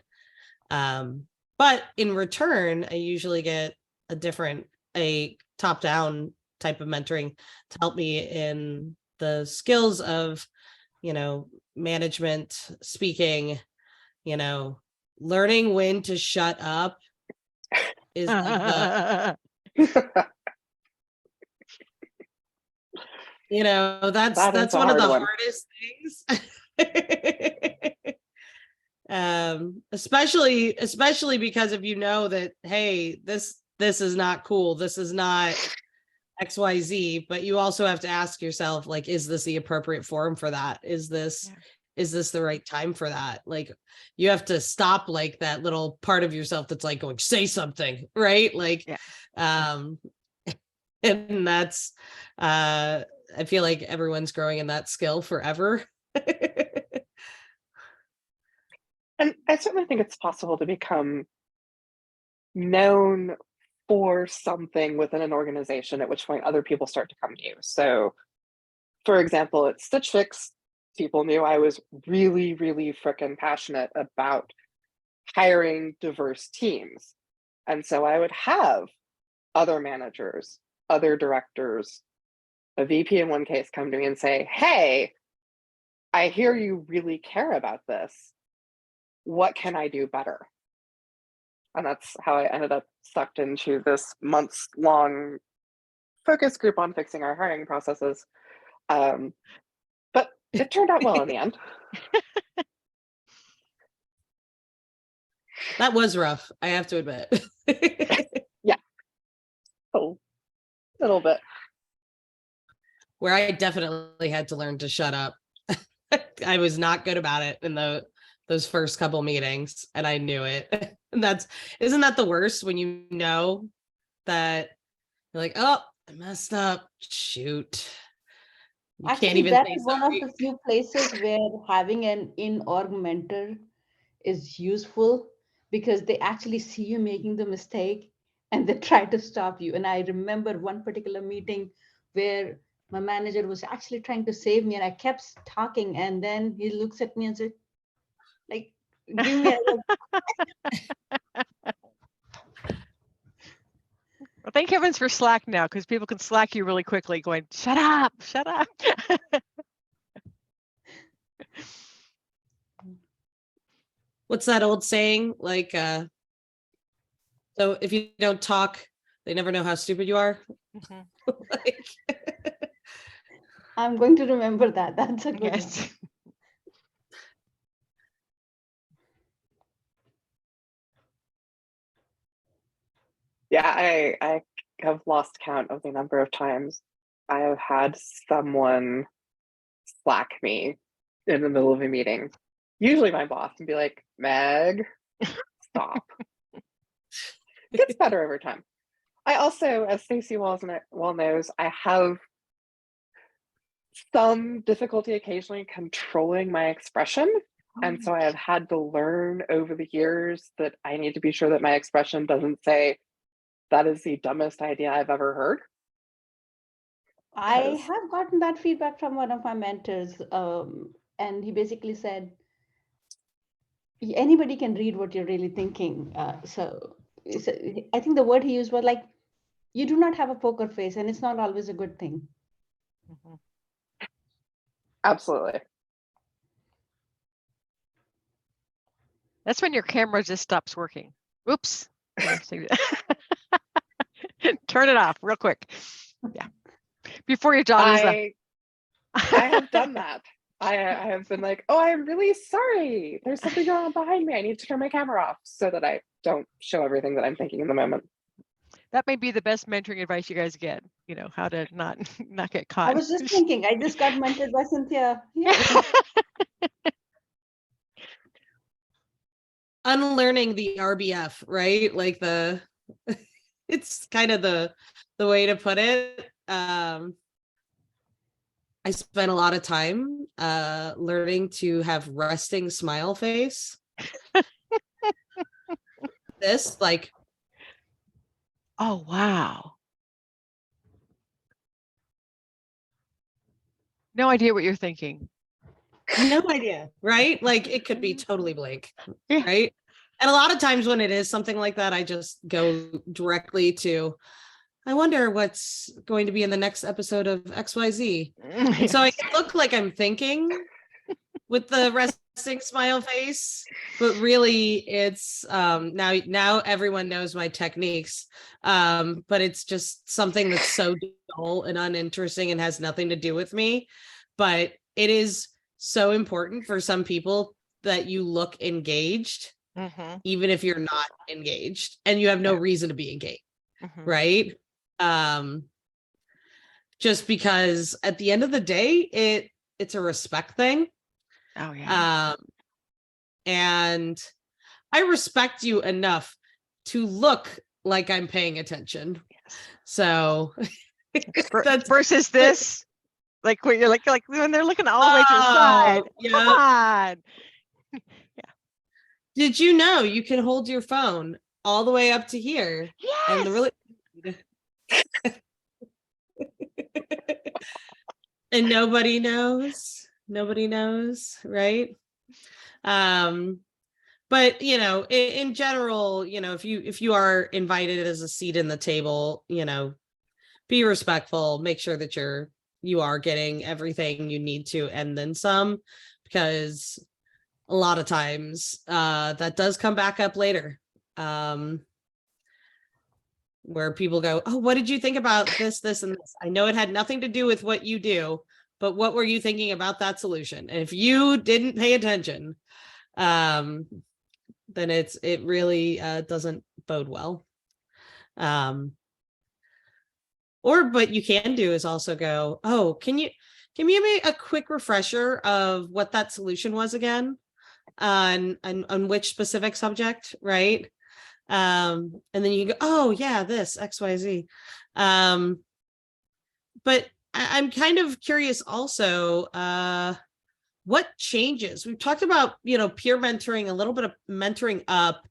but in return, I usually get a top-down type of mentoring to help me in the skills of, management, speaking, learning when to shut up is like the, that's one of the hardest things. Especially because if that, hey, this is not cool, this is not XYZ, but you also have to ask yourself, like, is this the appropriate forum for that? Is this the right time for that? Like, you have to stop like that little part of yourself that's like going, say something, right? Like, and that's, I feel like everyone's growing in that skill forever. And I certainly think it's possible to become known for something within an organization, at which point other people start to come to you. So, for example, at Stitch Fix, people knew I was really, really freaking passionate about hiring diverse teams. And so I would have other managers, other directors, a VP in one case come to me and say, hey, I hear you really care about this. What can I do better? And that's how I ended up sucked into this months-long focus group on fixing our hiring processes. But it turned out well in the end. That was rough, I have to admit. Yeah, a little bit. Where I definitely had to learn to shut up. I was not good about it in those first couple meetings, and I knew it. And isn't that the worst when you know that you're like, oh, I messed up. Shoot. You can't Actually, even that's say one of sorry. the few places where having an in-org mentor is useful, because they actually see you making the mistake and they try to stop you. And I remember one particular meeting where my manager was actually trying to save me, and I kept talking, and then he looks at me and said, like, give me a Well, thank heavens for Slack now, because people can Slack you really quickly going, shut up, shut up. What's that old saying? Like, so if you don't talk, they never know how stupid you are. Mhm. Like, I'm going to remember that. That's a good one. Yes. Yeah, I have lost count of the number of times I have had someone Slack me in the middle of a meeting, usually my boss, and be like, Meg, stop. It gets better over time. I also, as Stacy well knows, I have some difficulty occasionally controlling my expression. And so I have had to learn over the years that I need to be sure that my expression doesn't say, that is the dumbest idea I've ever heard. I Because have gotten that feedback from one of my mentors, and he basically said, anybody can read what you're really thinking. So I think the word he used was like, you do not have a poker face, and it's not always a good thing. Mhm. absolutely. That's when your camera just stops working. Oops. Turn it off real quick. Yeah. Before your job is I have done that. I have been like, oh, I'm really sorry. There's something going on behind me. I need to turn my camera off so that I don't show everything that I'm thinking in the moment. that may be the best mentoring advice you guys get, how to not get caught. I was just thinking, I just got mentored by Cynthia. Yeah. unlearning the RBF, right? Like it's kind of the way to put it. I spent a lot of time learning to have resting smile face. This, like, Oh, wow. No idea what you're thinking. no idea, right? Like, it could be totally blank, Yeah. right? And a lot of times when it is something like that, I just go directly to, I wonder what's going to be in the next episode of XYZ. And so I can look like I'm thinking with the resting smile face, but really it's now everyone knows my techniques. But it's just something that's so dull and uninteresting and has nothing to do with me. But it is so important for some people that you look engaged, Mhm. even if you're not engaged and you have no reason to be engaged, Mhm. right? Just because at the end of the day, it's a respect thing. Oh, yeah. And I respect you enough to look like I'm paying attention. Yes. So that's versus this, like when you're like when they're looking all the way to the side. Yeah. Come on. Did you know you can hold your phone all the way up to here? Yes. And the really and nobody knows, right? But in general, if you are invited as a seat in the table, be respectful, make sure that you are getting everything you need to and then some, because a lot of times that does come back up later, where people go, oh, what did you think about this and this? I know it had nothing to do with what you do, but what were you thinking about that solution? And if you didn't pay attention, then it really doesn't bode well. Or what you can do is also go, oh, can you give me a quick refresher of what that solution was again, on which specific subject, right? And then you go, oh yeah, this XYZ. But I'm kind of curious also, what changes? We've talked about, peer mentoring, a little bit of mentoring up.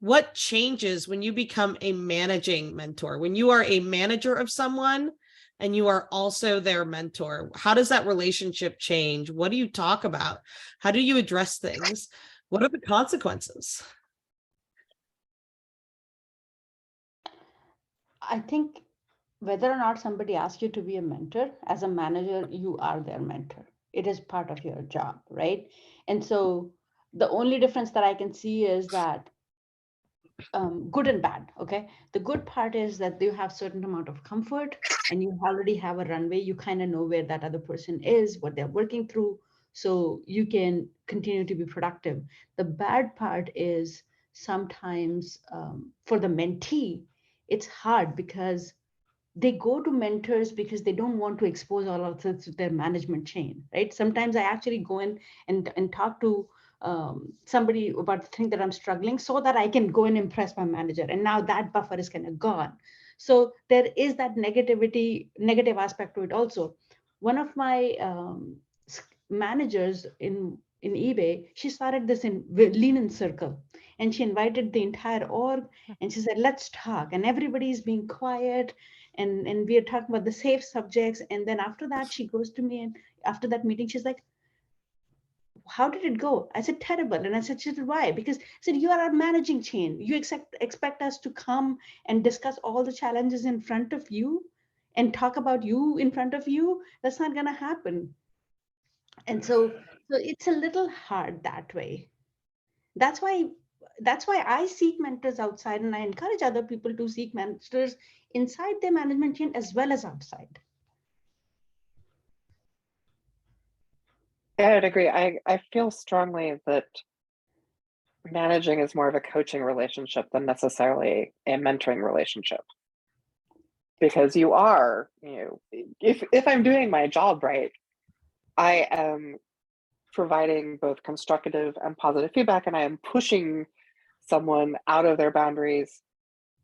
What changes when you become a managing mentor? When you are a manager of someone and you are also their mentor, how does that relationship change? What do you talk about? How do you address things? What are the consequences? I think whether or not somebody asks you to be a mentor, as a manager, you are their mentor. It is part of your job, right? And so the only difference that I can see is that good and bad. Okay, the good part is that you have certain amount of comfort and you already have a runway. You kind of know where that other person is, what they're working through, so you can continue to be productive. The bad part is sometimes for the mentee, it's hard because they go to mentors because they don't want to expose all of this to their management chain, right? Sometimes I actually go in and talk to somebody about the thing that I'm struggling so that I can go and impress my manager. And now that buffer is kind of gone. So there is that negative aspect to it also. One of my managers in eBay, she started this in Lean In Circle, and she invited the entire org and she said, let's talk. And everybody's being quiet and we are talking about the safe subjects. And then after that, she goes to me, and after that meeting, she's like, how did it go? I said, terrible. And I said, why? Because I said, you are our managing chain. You expect us to come and discuss all the challenges in front of you and talk about you in front of you. That's not going to happen. And so it's a little hard that way. That's why I seek mentors outside, and I encourage other people to seek mentors inside their management chain as well as outside. Yeah, I'd agree. I feel strongly that managing is more of a coaching relationship than necessarily a mentoring relationship. Because you are, if I'm doing my job right, I am providing both constructive and positive feedback, and I am pushing someone out of their boundaries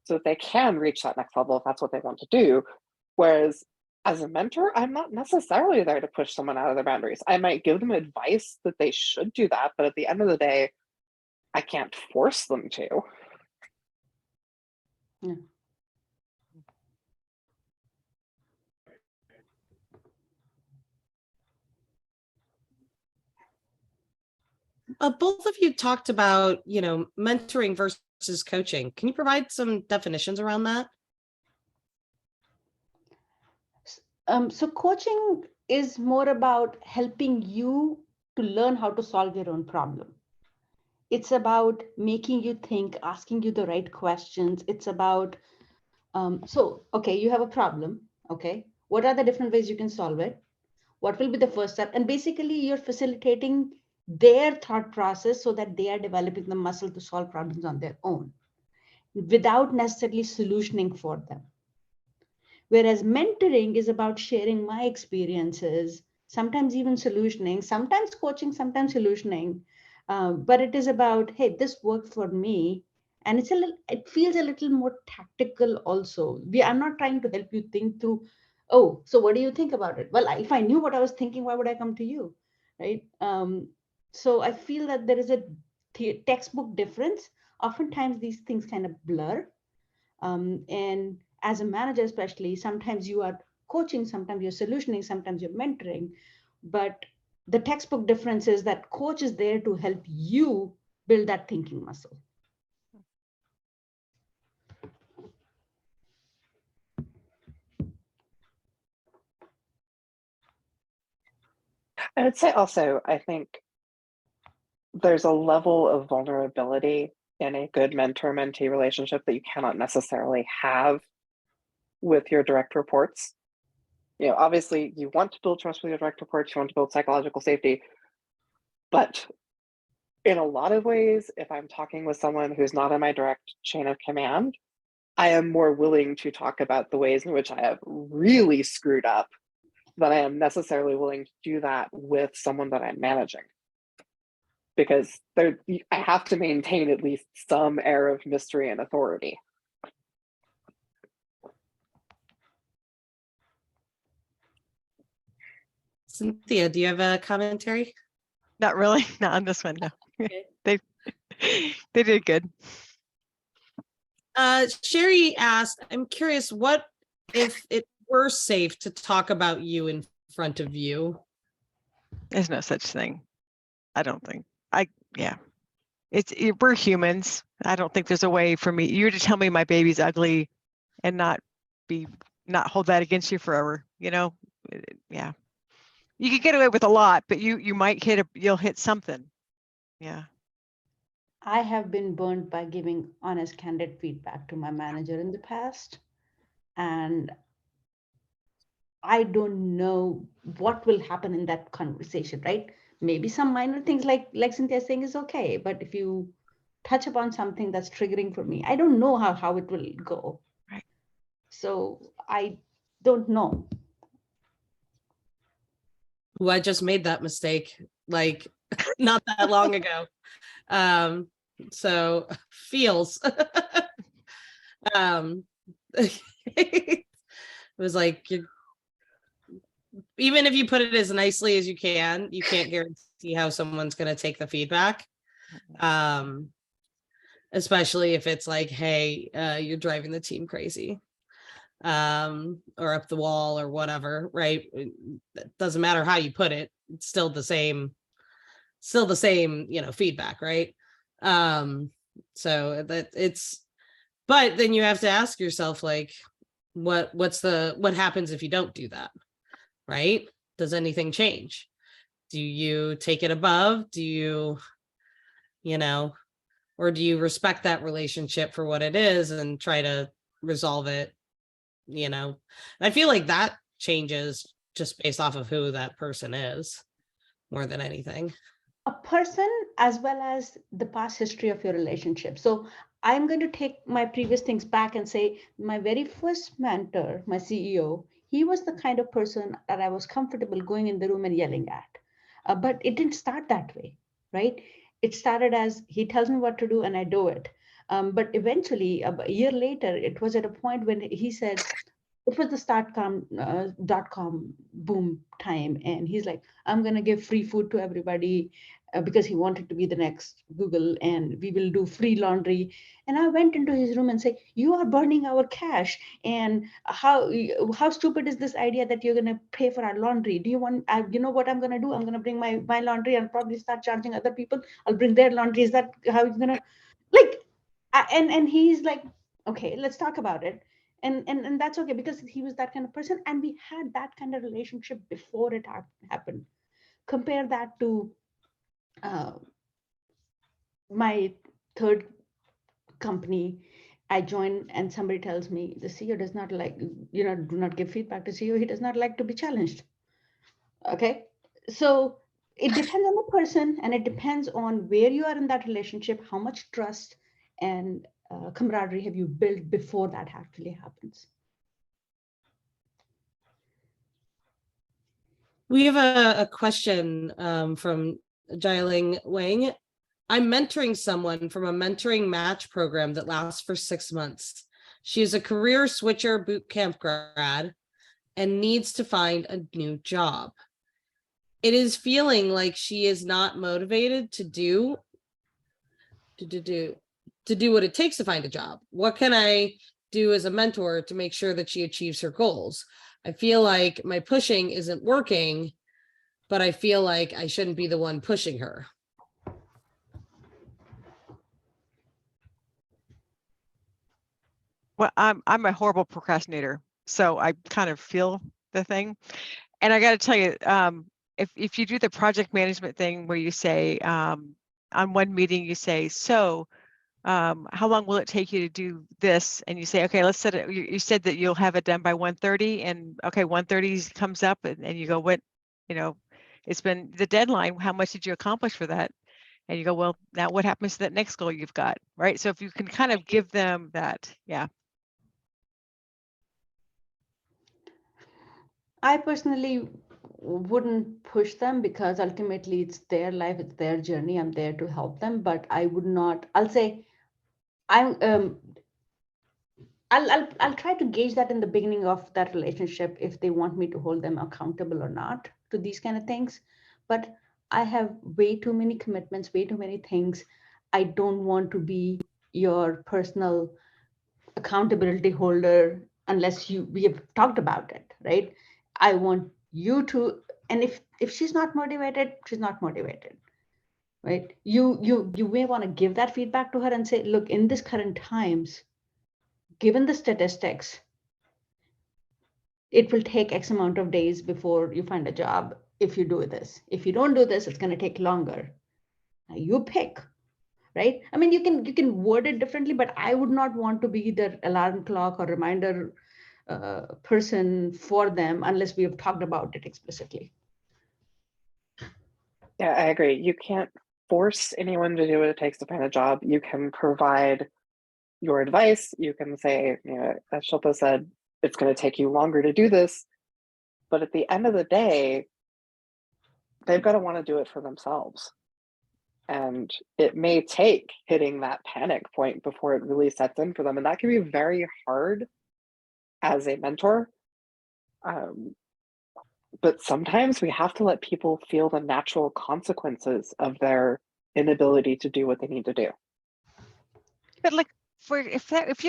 so that they can reach that next level if that's what they want to do. Whereas as a mentor, I'm not necessarily there to push someone out of their boundaries. I might give them advice that they should do that, but at the end of the day, I can't force them to. Yeah. Both of you talked about, mentoring versus coaching. Can you provide some definitions around that? So coaching is more about helping you to learn how to solve your own problem. It's about making you think, asking you the right questions. It's about, okay, you have a problem. Okay, what are the different ways you can solve it? What will be the first step? And basically, you're facilitating their thought process so that they are developing the muscle to solve problems on their own without necessarily solutioning for them. Whereas mentoring is about sharing my experiences, sometimes even solutioning, sometimes coaching, sometimes solutioning. But it is about, hey, this worked for me. And it feels a little more tactical also. I'm not trying to help you think through, oh, so what do you think about it? Well, if I knew what I was thinking, why would I come to you? Right? So I feel that there is a textbook difference. Oftentimes these things kind of blur. And as a manager, especially, sometimes you are coaching, sometimes you're solutioning, sometimes you're mentoring. But the textbook difference is that coach is there to help you build that thinking muscle. I would say also, I think there's a level of vulnerability in a good mentor-mentee relationship that you cannot necessarily have with your direct reports. You know, obviously you want to build trust with your direct reports, you want to build psychological safety, but in a lot of ways, if I'm talking with someone who's not in my direct chain of command, I am more willing to talk about the ways in which I have really screwed up than I am necessarily willing to do that with someone that I'm managing. Because I have to maintain at least some air of mystery and authority. Cynthia, do you have a commentary? Not really, not on this one, no. Okay. They did good. Sherry asked, I'm curious, what if it were safe to talk about you in front of you? There's no such thing. I don't think. Yeah. We're humans. I don't think there's a way for me. You're to tell me my baby's ugly and not hold that against you forever. You know, yeah. You could get away with a lot, but you might you'll hit something. Yeah. I have been burned by giving honest, candid feedback to my manager in the past. And I don't know what will happen in that conversation, right? Maybe some minor things like Cynthia is saying is okay, but if you touch upon something that's triggering for me, I don't know how it will go. Right. So I don't know. Well, I just made that mistake like not that long ago. So feels it was like even if you put it as nicely as you can't guarantee how someone's going to take the feedback. Especially if it's like, hey, you're driving the team crazy, or up the wall or whatever, right? It doesn't matter how you put it, it's still the same, feedback, right? So that but then you have to ask yourself, like, what happens if you don't do that, right? Does anything change? Do you take it above? Do you, or do you respect that relationship for what it is and try to resolve it? I feel like that changes just based off of who that person is more than anything. A person as well as the past history of your relationship. So I'm going to take my previous things back and say my very first mentor, my CEO, he was the kind of person that I was comfortable going in the room and yelling at. But it didn't start that way, right? It started as he tells me what to do and I do it. But eventually, a year later, it was at a point when he said, it was the .com boom time. And he's like, I'm going to give free food to everybody because he wanted to be the next Google and we will do free laundry. And I went into his room and said, you are burning our cash. And how stupid is this idea that you're going to pay for our laundry? Do you want, you know what I'm going to do? I'm going to bring my laundry and probably start charging other people. I'll bring their laundry. Is that how you're going to like, and he's like, okay, let's talk about it. And that's okay because he was that kind of person and we had that kind of relationship before it happened. Compare that to my third company I joined and somebody tells me the CEO does not like, do not give feedback to CEO. He does not like to be challenged. Okay. So it depends on the person and it depends on where you are in that relationship, how much trust and camaraderie have you built before that actually happens. We have a question from Jialing Wang. I'm mentoring someone from a mentoring match program that lasts for 6 months. She is a career switcher bootcamp grad and needs to find a new job. It is feeling like she is not motivated to do what it takes to find a job. What can I do as a mentor to make sure that she achieves her goals? I feel like my pushing isn't working, but I feel like I shouldn't be the one pushing her. Well, I'm a horrible procrastinator, so I kind of feel the thing. And I got to tell you, if you do the project management thing where you say on one meeting you say, so how long will it take you to do this? And you say, okay, let's set it. You said that you'll have it done by 1:30, and okay, 1:30 comes up, and you go, what, it's been the deadline. How much did you accomplish for that? And you go, well, now what happens to that next goal you've got, right? So if you can kind of give them that, yeah. I personally wouldn't push them because ultimately it's their life, it's their journey. I'm there to help them, but I would not. I'll say I'm. I'll try to gauge that in the beginning of that relationship if they want me to hold them accountable or not to these kind of things. But I have way too many commitments, way too many things. I don't want to be your personal accountability holder unless we have talked about it, right? I want you to, and if she's not motivated, she's not motivated, right? You may want to give that feedback to her and say, look, in this current times, given the statistics, it will take X amount of days before you find a job if you do this. If you don't do this, it's going to take longer. Now you pick, right? I mean, you can word it differently, but I would not want to be the alarm clock or reminder person for them unless we have talked about it explicitly. Yeah, I agree. You can't force anyone to do what it takes to find a job. You can provide your advice. You can say, as Shilpa said, it's going to take you longer to do this. But at the end of the day, they've got to want to do it for themselves. And it may take hitting that panic point before it really sets in for them. And that can be very hard as a mentor. But sometimes we have to let people feel the natural consequences of their inability to do what they need to do. But like, if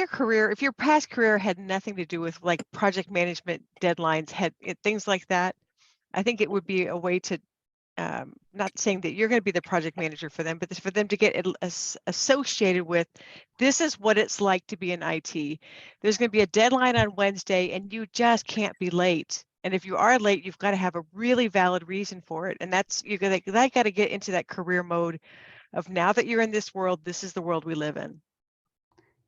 your past career had nothing to do with like project management deadlines, things like that, I think it would be a way to, not saying that you're going to be the project manager for them, but for them to get associated with, this is what it's like to be in IT. There's going to be a deadline on Wednesday and you just can't be late. And if you are late, you've got to have a really valid reason for it. And that's, you got to get into that career mode of, now that you're in this world, this is the world we live in.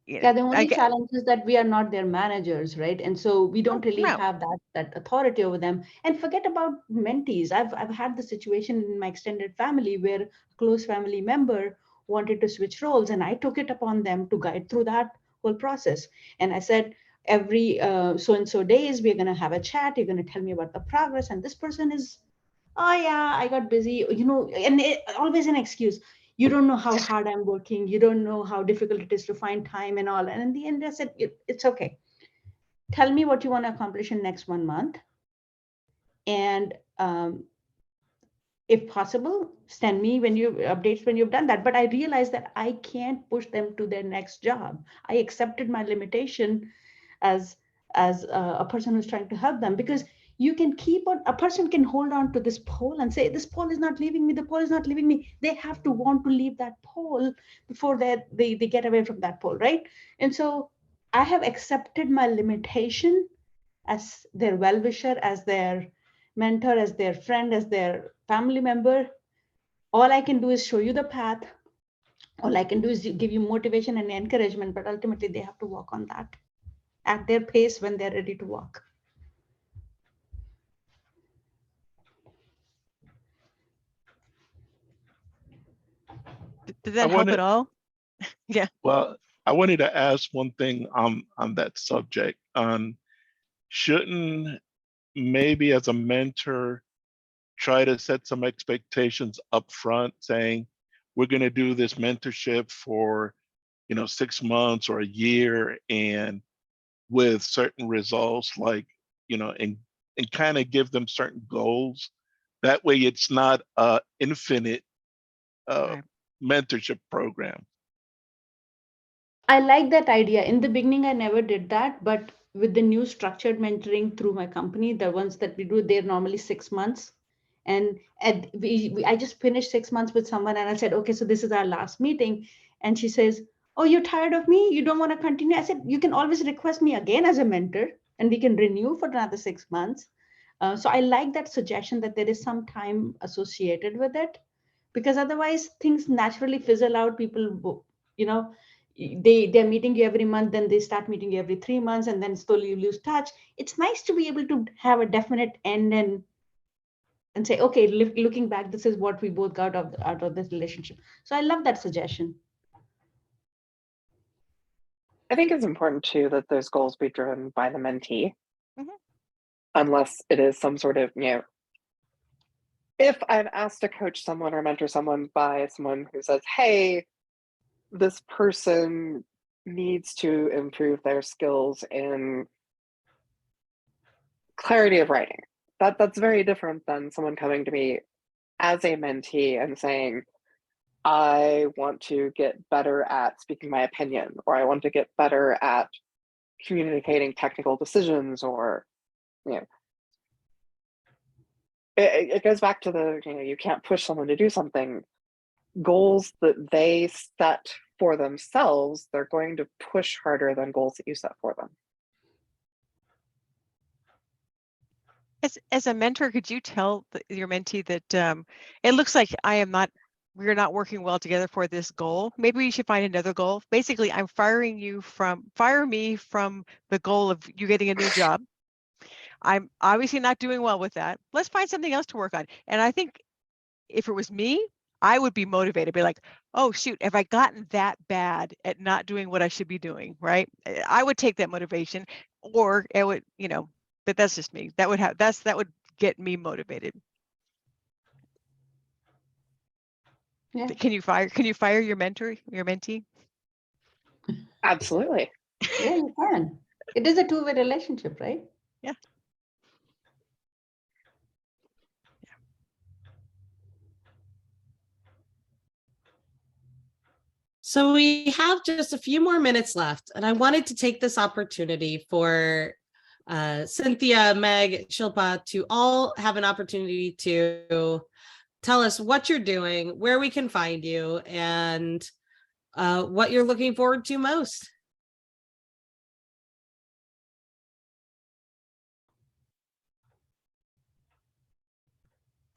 Yeah, the only challenge is that we are not their managers, right? And so we don't really have that authority over them. And forget about mentees. I've had the situation in my extended family where a close family member wanted to switch roles, and I took it upon them to guide through that whole process. And I said, every so and so days we're going to have a chat. You're going to tell me about the progress. And this person is, oh yeah, I got busy, and always an excuse. You don't know how hard I'm working. You don't know how difficult it is to find time and all. And in the end, I said, it's okay. Tell me what you want to accomplish in next 1 month. And if possible, send me updates when you've done that. But I realized that I can't push them to their next job. I accepted my limitation as a person who's trying to help them, because you can a person can hold on to this pole and say, this pole is not leaving me, the pole is not leaving me. They have to want to leave that pole before they get away from that pole, right? And so I have accepted my limitation as their well-wisher, as their mentor, as their friend, as their family member. All I can do is show you the path. All I can do is give you motivation and encouragement, but ultimately they have to walk on that at their pace when they're ready to walk. Did that help at all? Yeah. Well, I wanted to ask one thing on that subject. Shouldn't maybe as a mentor try to set some expectations up front, saying we're going to do this mentorship for 6 months or a year, and with certain results, like and kind of give them certain goals. That way it's not a infinite mentorship program. I like that idea. In the beginning, I never did that, but with the new structured mentoring through my company, the ones that we do, they're normally 6 months. And I just finished 6 months with someone, and I said, okay, so this is our last meeting. And she says, oh, you're tired of me? You don't want to continue? I said, you can always request me again as a mentor, and we can renew for another 6 months. So I like that suggestion that there is some time associated with it, because otherwise things naturally fizzle out. People, they're meeting you every month, then they start meeting you every 3 months, and then slowly you lose touch. It's nice to be able to have a definite end and say, okay, looking back, this is what we both got out of this relationship. So I love that suggestion. I think it's important too that those goals be driven by the mentee, Mhm. unless it is some sort of, if I'm asked to coach someone or mentor someone by someone who says, hey, this person needs to improve their skills in clarity of writing. That's very different than someone coming to me as a mentee and saying, I want to get better at speaking my opinion, or I want to get better at communicating technical decisions, or, it goes back to the, you can't push someone to do something. Goals that they set for themselves, they're going to push harder than goals that you set for them. As a mentor, could you tell your mentee that it looks like we're not working well together for this goal? Maybe we should find another goal. Basically, I'm fire me from the goal of you getting a new job. I'm obviously not doing well with that. Let's find something else to work on. And I think if it was me, I would be motivated, be like, oh shoot, have I gotten that bad at not doing what I should be doing, right? I would take that motivation, or it would, but that's just me. That would get me motivated. Yeah. Can you fire your mentee? Absolutely. Yeah, you can. It is a two-way relationship, right? Yeah. So we have just a few more minutes left, and I wanted to take this opportunity for Cynthia, Meg, Shilpa to all have an opportunity to tell us what you're doing, where we can find you, and what you're looking forward to most.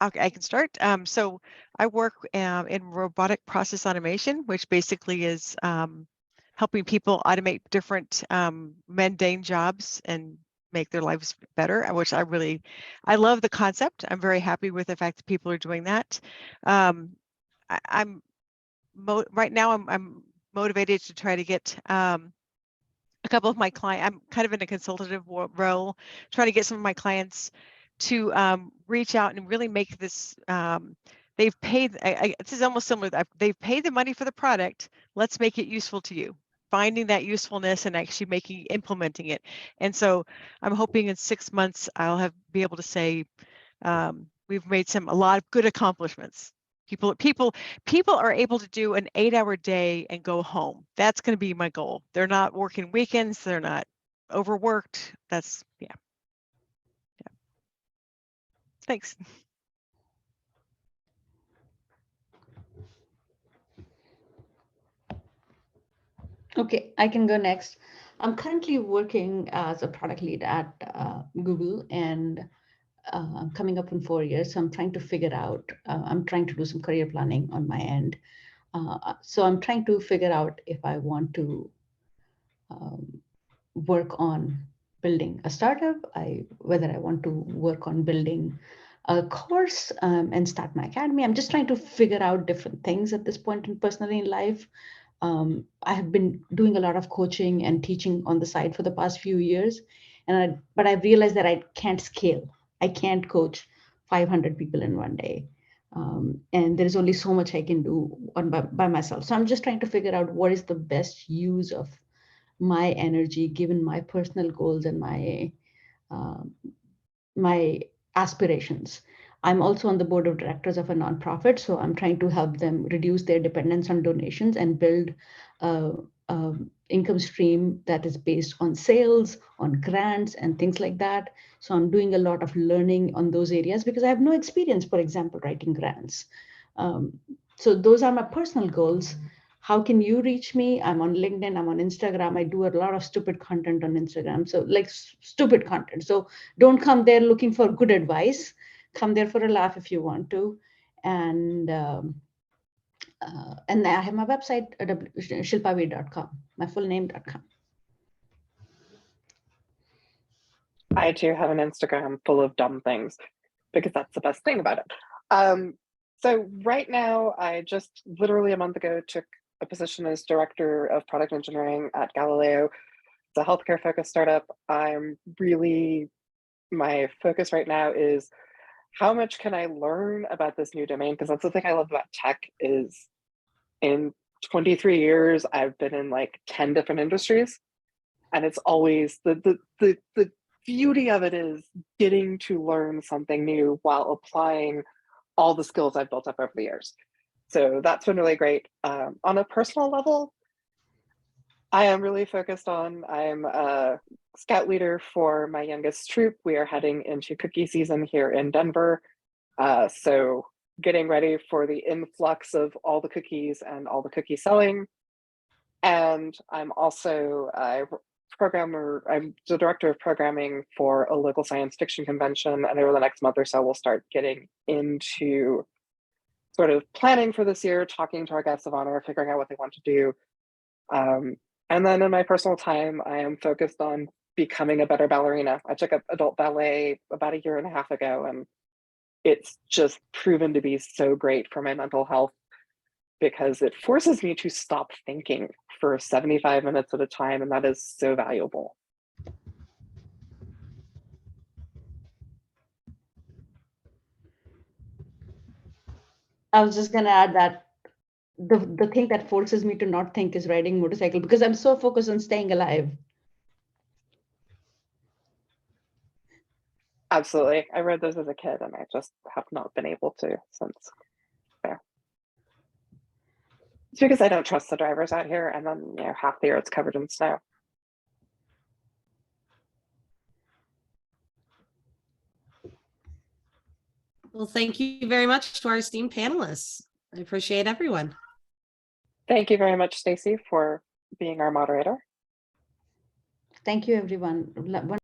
Okay, I can start. So I work in robotic process automation, which basically is helping people automate different mundane jobs and make their lives better, which I love the concept. I'm very happy with the fact that people are doing that. Right now I'm motivated to try to get a couple of my clients. I'm kind of in a consultative role, trying to get some of my clients to reach out and really make this. They've paid. This is almost similar. They've paid the money for the product. Let's make it useful to you. Finding that usefulness and actually implementing it. And so I'm hoping in 6 months I'll be able to say we've made a lot of good accomplishments. People are able to do an 8-hour day and go home. That's going to be my goal. They're not working weekends. They're not overworked. That's yeah. Thanks. Okay, I can go next. I'm currently working as a product lead at Google, and I'm coming up in 4 years. So I'm trying to figure out, I'm trying to do some career planning on my end. So I'm trying to figure out if I want to work on building a startup, whether I want to work on building a course and start my academy. I'm just trying to figure out different things at this point in personally in life. I have been doing a lot of coaching and teaching on the side for the past few years, but I realized that I can't scale. I can't coach 500 people in one day. And there's only so much I can do by myself. So I'm just trying to figure out what is the best use of my energy given my personal goals and my aspirations. I'm also on the board of directors of a nonprofit, so I'm trying to help them reduce their dependence on donations and build a income stream that is based on sales, on grants, and things like that. So I'm doing a lot of learning on those areas because I have no experience, for example, writing grants. So those are my personal goals. How can you reach me? I'm on LinkedIn, I'm on Instagram. I do a lot of stupid content on Instagram. So like stupid content. So don't come there looking for good advice. Come there for a laugh if you want to. And And I have my website, shilpaveer.com, my full name.com. I do have an Instagram full of dumb things because that's the best thing about it. So right now, I just literally a month ago took a position as director of product engineering at Galileo. It's a healthcare focused startup. My focus right now is how much can I learn about this new domain? Because that's the thing I love about tech is in 23 years, I've been in like 10 different industries. And it's always the beauty of it is getting to learn something new while applying all the skills I've built up over the years. So that's been really great. On a personal level, I am really focused on, I'm a scout leader for my youngest troop. We are heading into cookie season here in Denver. So getting ready for the influx of all the cookies and all the cookie selling. And I'm also a programmer, I'm the director of programming for a local science fiction convention. And over the next month or so, we'll start getting into sort of planning for this year, talking to our guests of honor, figuring out what they want to do. And then in my personal time, I am focused on becoming a better ballerina. I took up adult ballet about 1.5 years ago, and it's just proven to be so great for my mental health because it forces me to stop thinking for 75 minutes at a time, and that is so valuable. I was just going to add that the thing that forces me to not think is riding motorcycle because I'm so focused on staying alive. Absolutely. I rode those as a kid and I just have not been able to since there. It's because I don't trust the drivers out here, and then half the year it's covered in snow. Well, thank you very much to our esteemed panelists. I appreciate everyone. Thank you very much, Stacy, for being our moderator. Thank you, everyone.